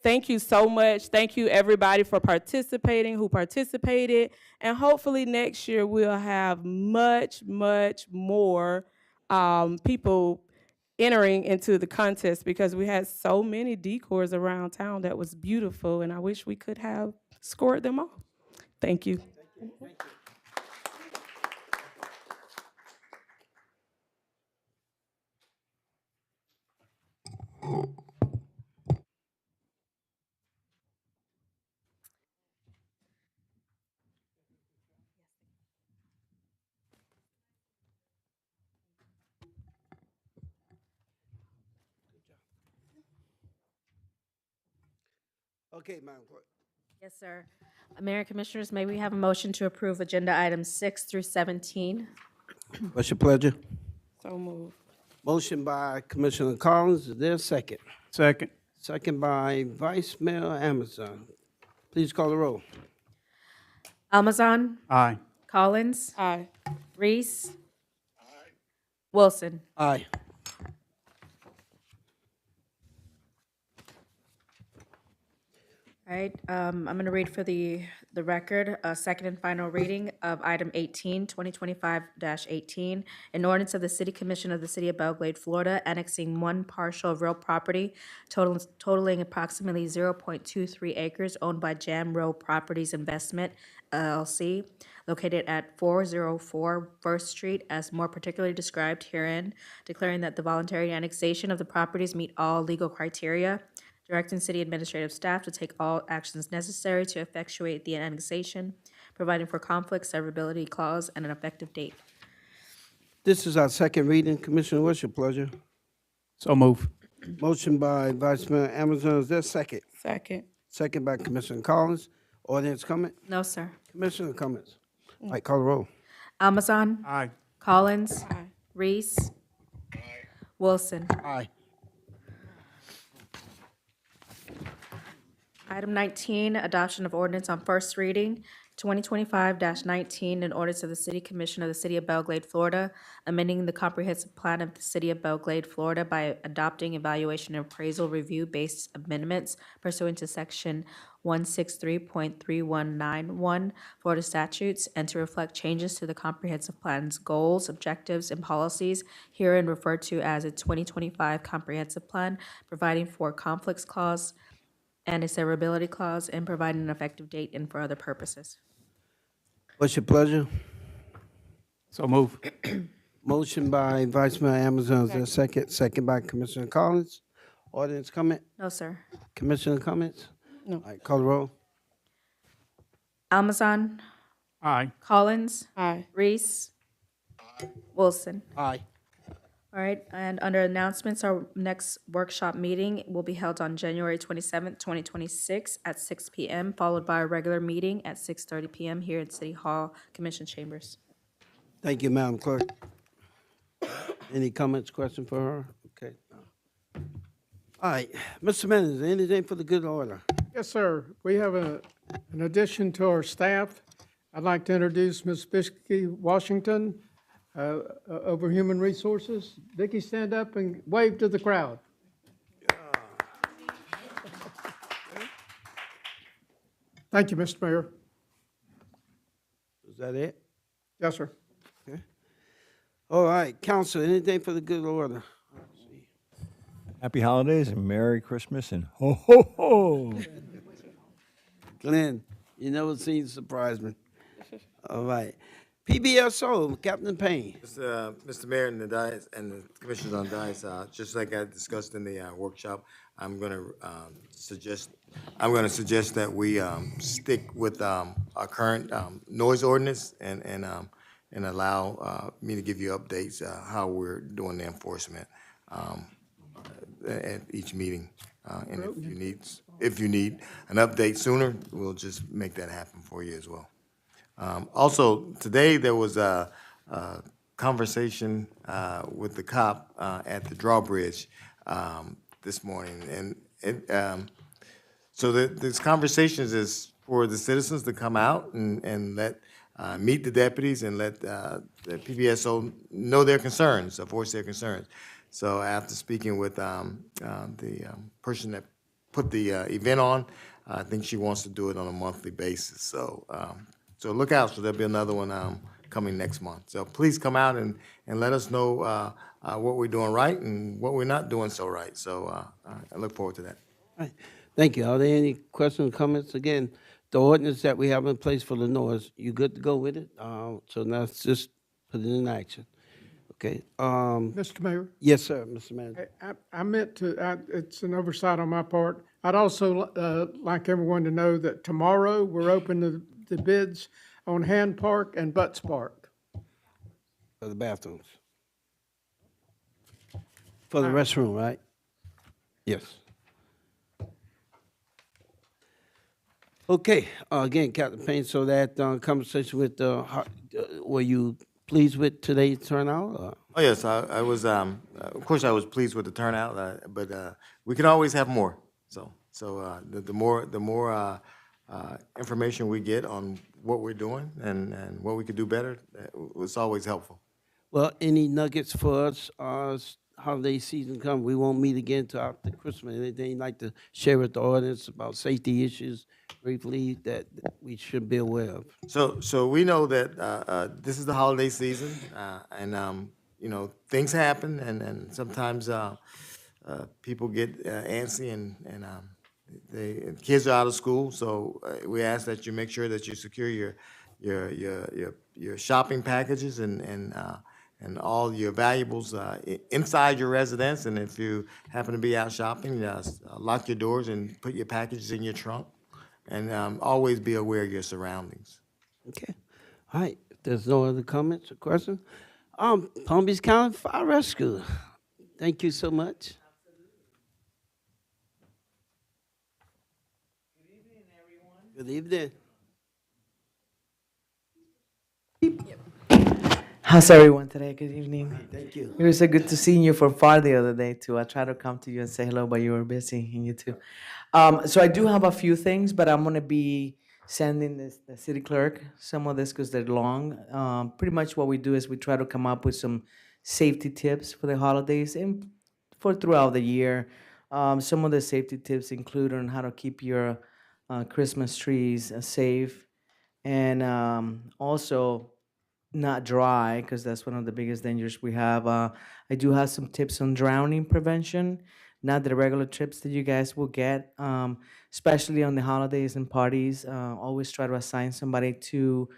Thank you so much. Thank you, everybody, for participating, who participated, and hopefully next year we'll have much, much more people entering into the contest because we had so many decors around town that was beautiful, and I wish we could have scored them all. Thank you. Okay, Madam Clerk. Yes, sir. Mayor and Commissioners, may we have a motion to approve agenda items 6 through 17? What's your pleasure? So moved. Motion by Commissioner Collins. Is there a second? Second. Second by Vice Mayor Amazon. Please call the roll. Almazan, Aye. Collins, Aye. Reese, Wilson. Aye. All right, I'm going to read for the record, a second and final reading of item 18, 2025-18, an ordinance of the City Commission of the City of Belle Glade, Florida, annexing one parcel of real property totaling approximately 0.23 acres owned by Jam Row Properties Investment, LLC, located at 404 First Street, as more particularly described herein, declaring that the voluntary annexation of the properties meet all legal criteria, directing city administrative staff to take all actions necessary to effectuate the annexation, providing for conflict severability clause and an effective date. This is our second reading. Commissioner, what's your pleasure? So move. Motion by Vice Mayor Amazon. Is there a second? Second. Second by Commissioner Collins. Audience comment? No, sir. Commissioner comments? All right, call the roll. Almazan, Aye. Collins, Aye. Reese, Wilson. Aye. Item 19, adoption of ordinance on first reading, 2025-19, an ordinance of the City Commission of the City of Belle Glade, Florida, amending the comprehensive plan of the City of Belle Glade, Florida by adopting evaluation and appraisal review-based amendments pursuant to Section 163.3191 Florida statutes, and to reflect changes to the comprehensive plan's goals, objectives, and policies herein referred to as a 2025 comprehensive plan, providing for conflicts clause and a severability clause, and providing an effective date and for other purposes. What's your pleasure? So move. Motion by Vice Mayor Amazon. Is there a second? Second by Commissioner Collins. Audience comment? No, sir. Commissioner comments? No. All right, call the roll. Almazan, Aye. Collins, Aye. Reese, Wilson. Aye. All right, and under announcements, our next workshop meeting will be held on January 27th, 2026 at 6 p.m., followed by a regular meeting at 6:30 p.m. here at City Hall Commission Chambers. Thank you, Madam Clerk. Any comments, question for her? Okay. All right, Mr. Mendez, anything for the good order? Yes, sir. We have an addition to our staff. I'd like to introduce Ms. Bisky Washington, over Human Resources. Vicki, stand up and wave to the crowd. Thank you, Mr. Mayor. Is that it? Yes, sir. All right, council, anything for the good order? Happy holidays and Merry Christmas and ho, ho, ho. Glenn, you never seem to surprise me. All right. PBSO, Captain Payne. Mr. Mayor and the dais, and the commissioners on dais, just like I discussed in the workshop, I'm gonna suggest that we stick with our current noise ordinance and allow me to give you updates how we're doing the enforcement at each meeting. And if you need an update sooner, we'll just make that happen for you as well. Also, today there was a conversation with the cop at the drawbridge this morning, and so this conversations is for the citizens to come out and let meet the deputies and let the PBSO know their concerns, voice their concerns. So after speaking with the person that put the event on, I think she wants to do it on a monthly basis. So so look out. So there'll be another one coming next month. So please come out and let us know what we're doing right and what we're not doing so right. So I look forward to that. All right. Thank you. Are there any questions, comments? Again, the ordinance that we have in place for the noise, you good to go with it? So now let's just put it in action. Okay. Mr. Mayor, Yes, sir, Mr. Manager. I meant to, it's an oversight on my part. I'd also like everyone to know that tomorrow we're open to the bids on Hand Park and Butts Park. For the bathrooms. For the restroom, right? Yes. Okay, again, Captain Payne, so that conversation with, were you pleased with today's turnout? Oh, yes, I was, of course, I was pleased with the turnout, but we can always have more. So the more information we get on what we're doing and what we could do better, it's always helpful. Well, any nuggets for us as holiday season come? We won't meet again till after Christmas. Anything you'd like to share with the audience about safety issues briefly that we should be aware of? So we know that this is the holiday season, and you know, things happen, and sometimes people get antsy, and the kids are out of school. So we ask that you make sure that you secure your shopping packages and all your valuables inside your residence. And if you happen to be out shopping, lock your doors and put your packages in your trunk. And always be aware of your surroundings. Okay. All right. If there's no other comments or questions, Palm Beach County Fire Rescue. Thank you so much. Good evening, everyone. Good evening. How's everyone today? Good evening. Thank you. It was so good to see you from far the other day too. I tried to come to you and say hello, but you were busy, and you too. So I do have a few things, but I'm gonna be sending the city clerk some of this because they're long. Pretty much what we do is we try to come up with some safety tips for the holidays and for throughout the year. Some of the safety tips include on how to keep your Christmas trees safe, and also not dry, because that's one of the biggest dangers we have. I do have some tips on drowning prevention, not the regular tips that you guys will get, especially on the holidays and parties. Always try to assign somebody to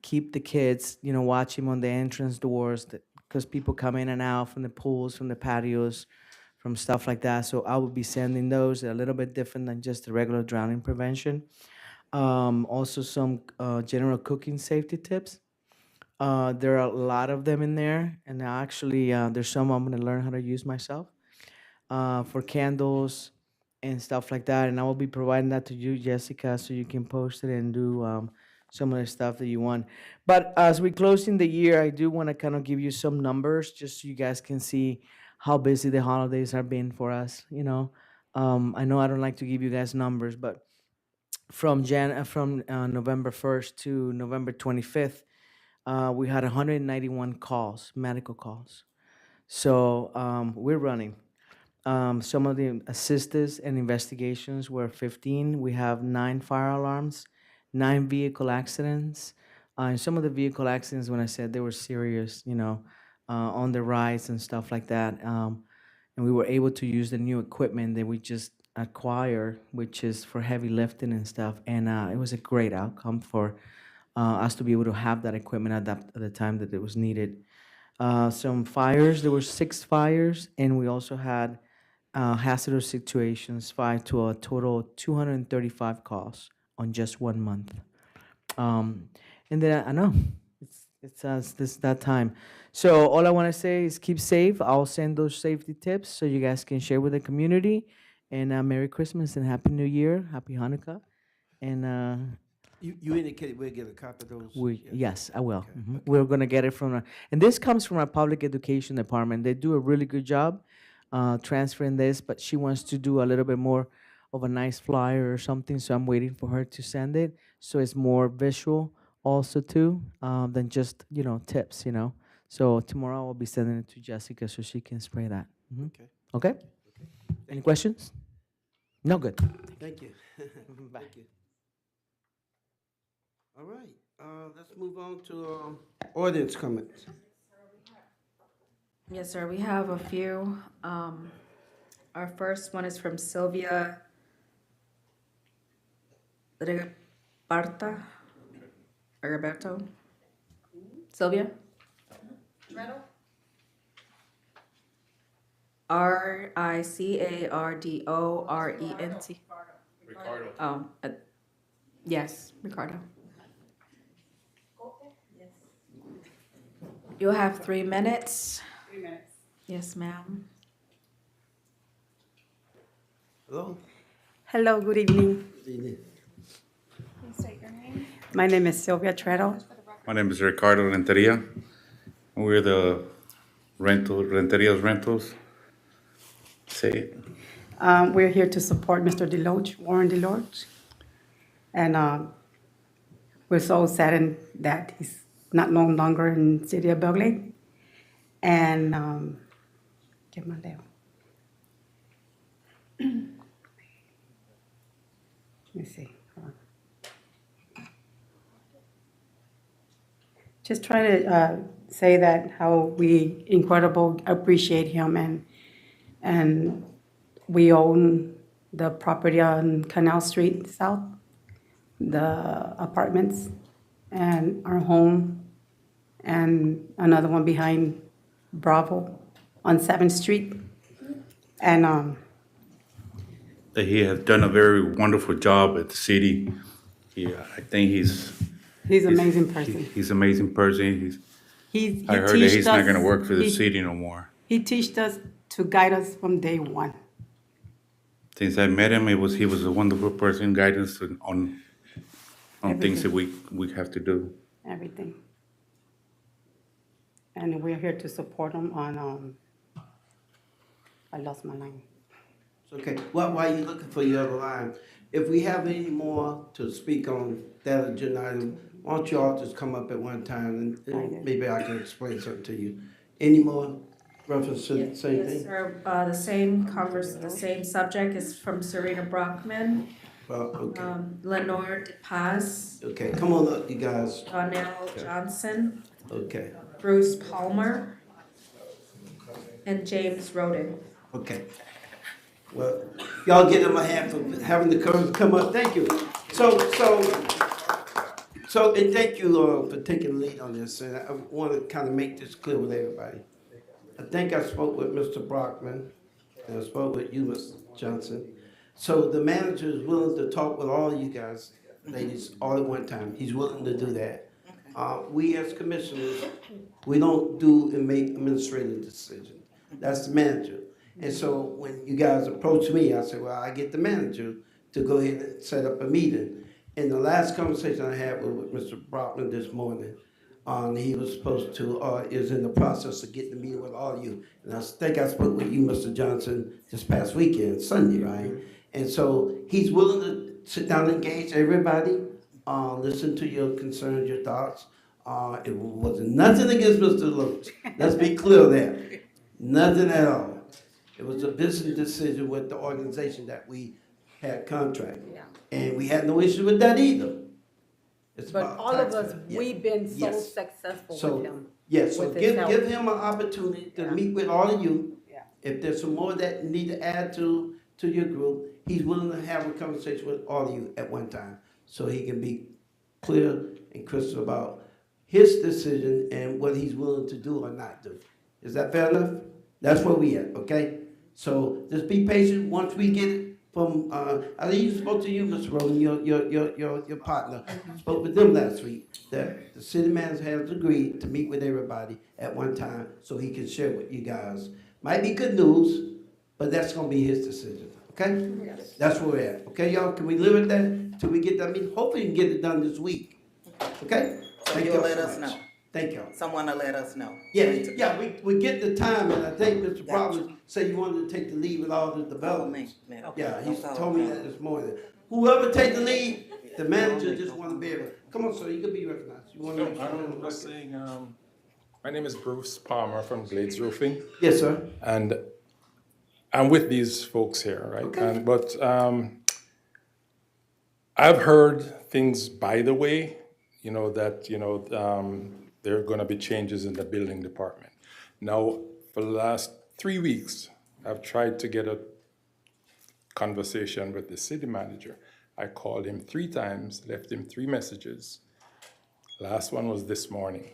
keep the kids, watch him on the entrance doors, because people come in and out from the pools, from the patios, from stuff like that. So I will be sending those. They're a little bit different than just the regular drowning prevention. Also some general cooking safety tips. There are a lot of them in there, and actually, there's some I'm gonna learn how to use myself for candles and stuff like that. And I will be providing that to you, Jessica, so you can post it and do some of the stuff that you want. But as we close in the year, I do want to kind of give you some numbers just so you guys can see how busy the holidays have been for us. I know I don't like to give you guys numbers, but from November 1st to November 25th. We had 191 calls, medical calls. So we're running. Some of the assistance and investigations were 15. We have 9 fire alarms, 9 vehicle accidents, And some of the vehicle accidents, when I said they were serious, on the rides and stuff like that. And we were able to use the new equipment that we just acquired, which is for heavy lifting and stuff. And it was a great outcome for us to be able to have that equipment at the time that it was needed. Some fires, there were 6 fires, and we also had hazardous situations, 5 to a total of 235 calls on just 1 month. Um, and then I know it's this that time. So all I want to say is keep safe. I'll send those safety tips so you guys can share with the community. And Merry Christmas and Happy New Year, Happy Hanukkah, and You indicated we'll get a copy of those? yes, I will. Okay, okay. We're gonna get it from, and this comes from our public education department. They do a really good job transferring this, but she wants to do a little bit more of a nice flyer or something. So I'm waiting for her to send it, so it's more visual also too than just tips. So tomorrow I'll be sending it to Jessica so she can spray that. Okay. Okay. Any questions? No, good. Thank you. Bye. Thank you. All right, let's move on to audience comments. Yes, sir, we have a few. Our first one is from Sylvia Rigoberto. Sylvia? Ricardorent. Ricardo. Oh, yes, Ricardo. You'll have 3 minutes. 3 minutes. Yes, ma'am. Hello? Hello, good evening. Good evening. Please state your name. My name is Sylvia Treadle. My name is Ricardo Renteria. We're the Renteria's Rentals. Say it. We're here to support Mr. Deloach, Warren Deloach. And we're so saddened that he's not no longer in City of Belle Glade. And get my Leo. Let me see. Hold on. Just try to say that how we incredible appreciate him, and we own the property on Canal Street South, the apartments, and our home, and another one behind Bravo on 7th Street. And That he has done a very wonderful job at the city. I think he's an amazing person. He's an amazing person. He I heard that he's teached not us- going to work for the he- city no more. He taught us to guide us from day one. Since I met him, he was a wonderful person, guidance on things that we have to do. Everything. And we're here to support him on, I lost my line. Okay, while you're looking for your other line, if we have any more to speak on that agenda item, why don't you all just come up at one time and maybe I can explain something to you. Any more reference to the same Yes, thing? sir. The same subject is from Serena Brockman, Well, okay, Lenore DePaz, okay, come on up, you guys. Donnell Johnson, Okay, Bruce Palmer, and James Roden. okay. Well, y'all give them a hand for having the courage to come up. Thank you. So, and thank you for taking the lead on this. And I want to kind of make this clear with everybody. I think I spoke with Mr. Brockman, and I spoke with you, Mr. Johnson. So the manager is willing to talk with all you guys, ladies, all at one time. He's willing to do that. We as commissioners, we don't do and make administrative decisions. That's the manager. And so when you guys approach me, I say, well, I get the manager to go ahead and set up a meeting. And the last conversation I had with Mr. Brockman this morning, he was supposed to, is in the process of getting a meeting with all of you. And I think I spoke with you, Mr. Johnson, this past weekend, Sunday, right? And so he's willing to sit down and engage everybody, listen to your concerns, your thoughts. It wasn't nothing against Mr. Loach. Let's be clear there. Nothing at all. It was a business decision with the organization that we had contract. And we had no issue with that either. It's But about all of us, taxpayer. Yeah. we've been so Yes. successful So, with him. yeah, so with his help. give him an opportunity to Yeah. meet with all of you. Yeah. If there's some more that you need to add to your group, he's willing to have a conversation with all of you at one time, so he can be clear and crystal about his decision and what he's willing to do or not do. Is that fair enough? That's where we at, okay? So just be patient. Once we get it from, I think you spoke to you, Mr. Rowland, your partner, spoke with them last week, that the city manager has agreed to meet with everybody at one time so he can share with you guys. Might be good news, but that's gonna be his decision, okay? Yes. That's where we're at, okay, y'all? Can we live with that till we get that meeting? Hopefully we can get it done this week, okay? So Thank you'll y'all let so us much. know. Thank y'all. Someone will let us know. Yeah, we get the time, and I think Mr. Probably said you wanted to take the lead with all the developments. Yeah, he told me that this morning. Whoever take the lead, the manager just wanna be able, come on, sir, you can be recognized. You wanna make sure. I'm just saying, my name is Bruce Palmer from Glades Roofing. Yes, sir. And I'm with these folks here, right? Okay. But I've heard things by the way, that, there are gonna be changes in the building department. Now, for the last 3 weeks, I've tried to get a conversation with the city manager. I called him 3 times, left him 3 messages. Last one was this morning,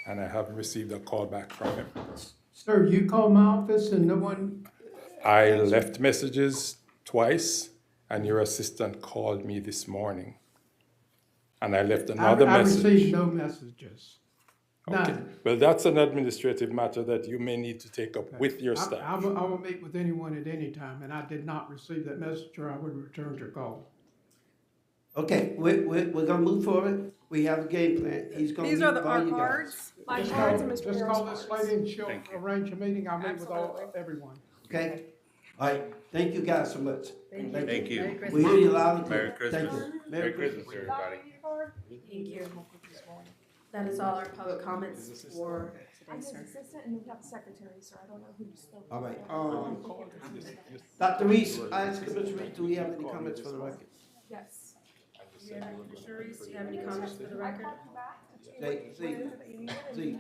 and I haven't received a call back from him. Sir, you called my office and no one, I left messages twice, and your assistant called me this morning. And I left another I message. received no messages. Okay. None. Well, that's an administrative matter that you may need to take up with your I staff. will meet with anyone at any time, and I did not receive that message, or I would return your call. Okay, we're gonna move forward. We have a game plan. He's gonna meet with all you guys. My Just cards call, and Mr. just Mayor's call this cards. lady and she'll arrange a meeting. I'll meet with everyone. Okay? All right, thank you guys so much. Thank you. Merry Christmas. We hear you loud and clear. Merry Christmas. Thank you. Merry Christmas, everybody. Thank you. That is all our public comments for today, sir. assistant and we have a secretary, so I don't know who's still. All right, Dr. Reese, I asked Commissioner Reese, do we have any comments for the record? Yes. Commissioner Reese, do you have any comments for the record? See.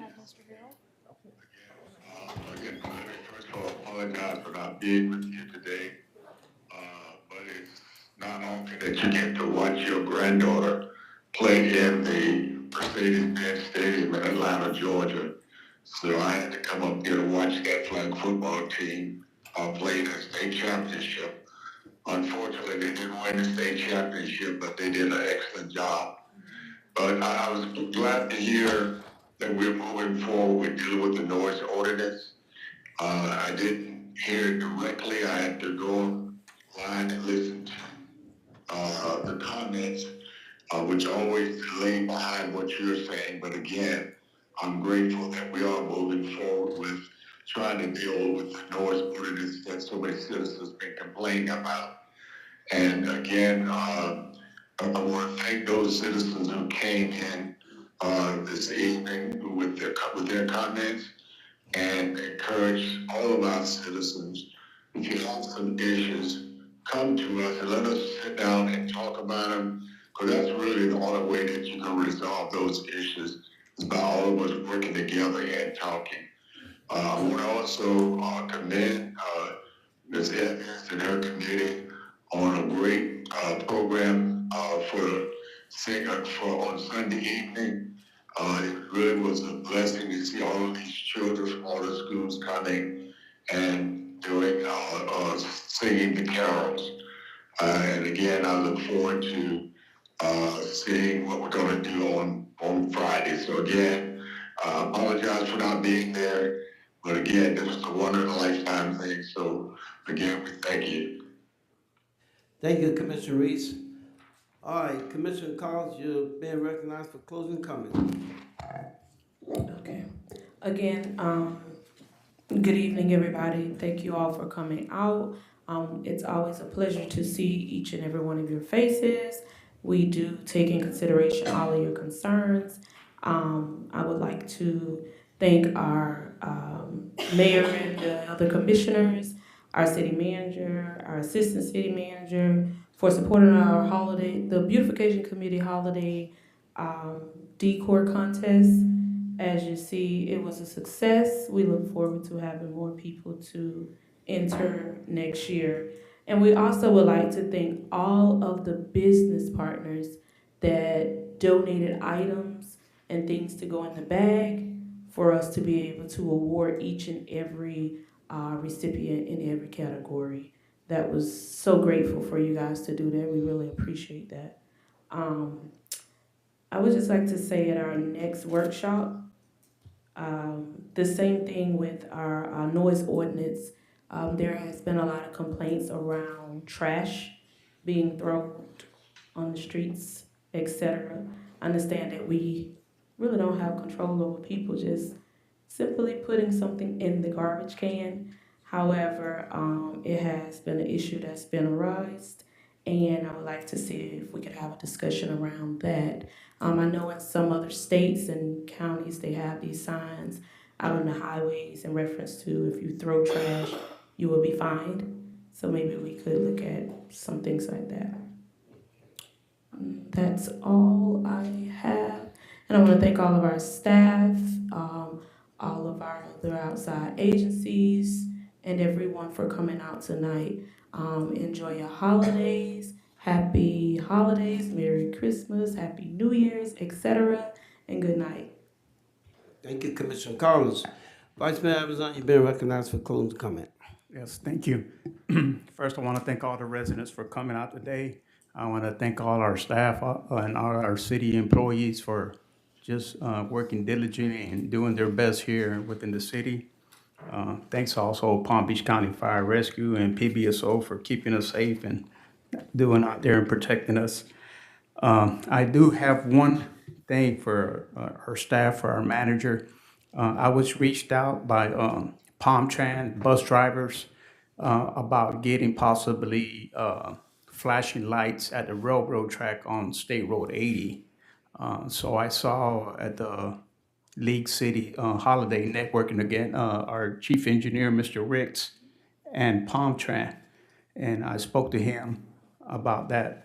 Again, first of all, apologize for not being with you today. But it's not often that you get to watch your granddaughter play in the Mercedes-Benz Stadium in Atlanta, Georgia. So I had to come up here to watch that flag football team play in the state championship. Unfortunately, they didn't win the state championship, but they did an excellent job. But I was glad to hear that we're moving forward with dealing with the noise ordinance. I didn't hear it directly. I had to go online and listen to the comments, which always lay behind what you're saying. But again, I'm grateful that we are moving forward with trying to deal with the noise ordinance that so many citizens have been complaining about. And again, I want to thank those citizens who came in this evening with their comments, and encourage all of our citizens, if you have some issues, come to us and let us sit down and talk about them, because that's really the only way that you can resolve those issues, is by all of us working together and talking. I want to also commend Ms. Evans and her committee on a great program for on Sunday evening. It really was a blessing to see all of these children from all the schools coming and doing singing the carols. And again, I look forward to seeing what we're going to do on Friday. So again, apologize for not being there, but again, this was a one-in-a-lifetime thing. So again, we thank you. Thank you, Commissioner Reese. All right, Commissioner Collins, you're being recognized for closing comments. Okay. Again, good evening, everybody. Thank you all for coming out. It's always a pleasure to see each and every one of your faces. We do take in consideration all of your concerns. I would like to thank our mayor and the other commissioners, our city manager, our assistant city manager, for supporting our holiday, the beautification committee holiday decor contest. As you see, it was a success. We look forward to having more people to enter next year. And we also would like to thank all of the business partners that donated items and things to go in the bag for us to be able to award each and every recipient in every category. That was so grateful for you guys to do that. We really appreciate that. I would just like to say at our next workshop, the same thing with our noise ordinance. There has been a lot of complaints around trash being thrown on the streets, etc. I understand that we really don't have control over people just simply putting something in the garbage can. However, it has been an issue that's been arised, and I would like to see if we could have a discussion around that. I know in some other states and counties, they have these signs out on the highways in reference to if you throw trash, you will be fined. So maybe we could look at some things like that. That's all I have. And I want to thank all of our staff, all of our other outside agencies, and everyone for coming out tonight. Enjoy your holidays. Happy holidays, Merry Christmas, Happy New Year's, etc. And good night. Thank you, Commissioner Collins. Vice Mayor Arizona, you've been recognized for closing comment. Yes, thank you. First, I want to thank all the residents for coming out today. I want to thank all our staff and all our city employees for just working diligently and doing their best here within the city. Thanks also Palm Beach County Fire Rescue and PBSO for keeping us safe and doing out there and protecting us. I do have one thing for our staff, for our manager. I was reached out by Palmtran bus drivers about getting possibly flashing lights at the railroad track on State Road 80. So I saw at the League City Holiday Networking again, our chief engineer, Mr. Ricks, and Palmtran, and I spoke to him about that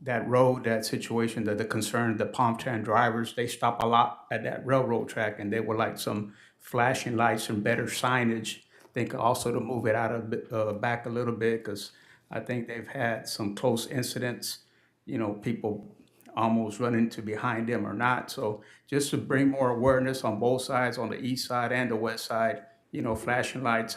that road, that situation, that the concern, the Palmtran drivers, they stop a lot at that railroad track, and they would like some flashing lights and better signage. Think also to move it out of back a little bit, because I think they've had some close incidents, people almost running to behind them or not. So just to bring more awareness on both sides, on the east side and the west side, flashing lights,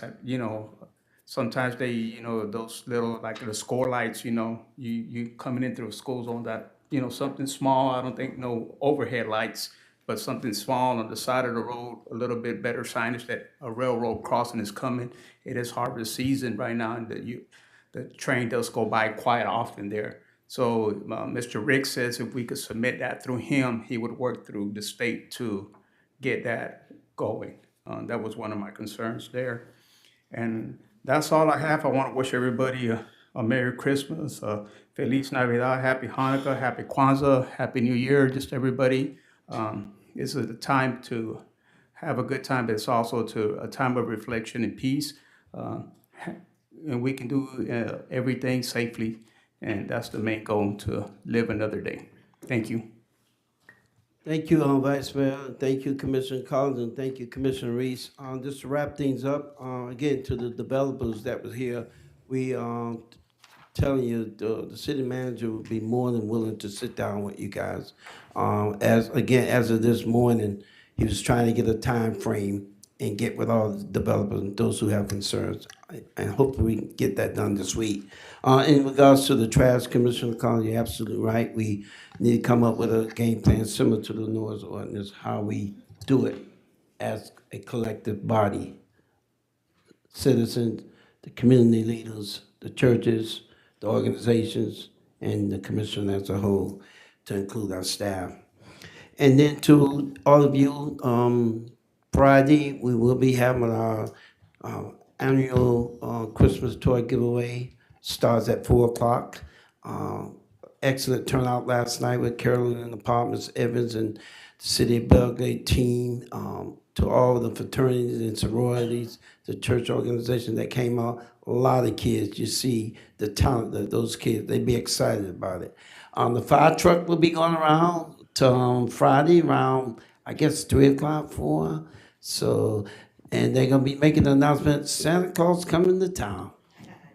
sometimes they, those little, like the score lights, you coming in through a school zone that, something small, I don't think no overhead lights, but something small on the side of the road, a little bit better signage that a railroad crossing is coming. It is harvest season right now, and the train does go by quite often there. So Mr. Rick says if we could submit that through him, he would work through the state to get that going. That was one of my concerns there. And that's all I have. I want to wish everybody a Merry Christmas, Feliz Navidad, Happy Hanukkah, Happy Kwanzaa, Happy New Year, just everybody. This is a time to have a good time, but it's also a time of reflection and peace. And we can do everything safely, and that's the main goal, to live another day. Thank you. Thank you, Vice Mayor. Thank you, Commissioner Collins, and thank you, Commissioner Reese. Just to wrap things up, again, to the developers that was here, we telling you the city manager would be more than willing to sit down with you guys. As of this morning, he was trying to get a time frame and get with all the developers and those who have concerns. And hopefully we can get that done this week. In regards to the trash, Commissioner Collins, you're absolutely right. We need to come up with a game plan similar to the noise ordinance, how we do it as a collective body. Citizens, the community leaders, the churches, the organizations, and the commission as a whole, to include our staff. And then to all of you, Friday, we will be having our annual Christmas toy giveaway. Starts at 4 o'clock. excellent turnout last night with Carolyn and Apartments, Evans, and the City of Belgrade team. To all the fraternities and sororities, the church organization that came out. A lot of kids, you see the talent that those kids, they be excited about it. The fire truck will be going around to Friday around, I guess, 3 o'clock, 4. So, and they're gonna be making an announcement, Santa Claus coming to town.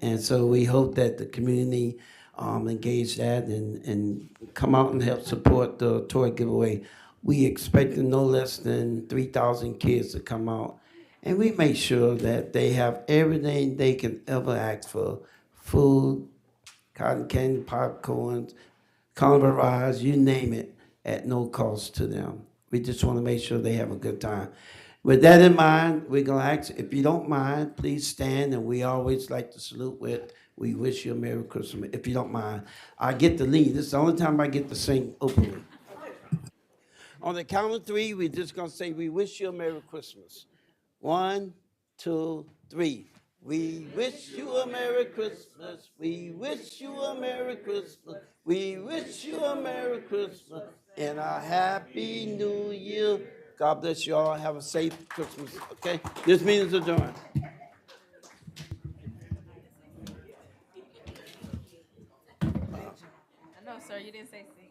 And so we hope that the community engage that and come out and help support the toy giveaway. We expecting no less than 3,000 kids to come out. And we make sure that they have everything they can ever ask for: food, cotton candy, popcorn, carnival rides, you name it, at no cost to them. We just want to make sure they have a good time. With that in mind, we're going to ask, if you don't mind, please stand, and we always like to salute with, "We wish you a Merry Christmas," if you don't mind. I get to lead. This is the only time I get to sing openly. On the count of 3, we're just going to say, "We wish you a Merry Christmas." 1, 2, 3. We wish you a Merry Christmas. We wish you a Merry Christmas. We wish you a Merry Christmas and a Happy New Year. God bless you all. Have a safe Christmas. Okay? This meeting is adjourned. No, sir, you didn't say sing.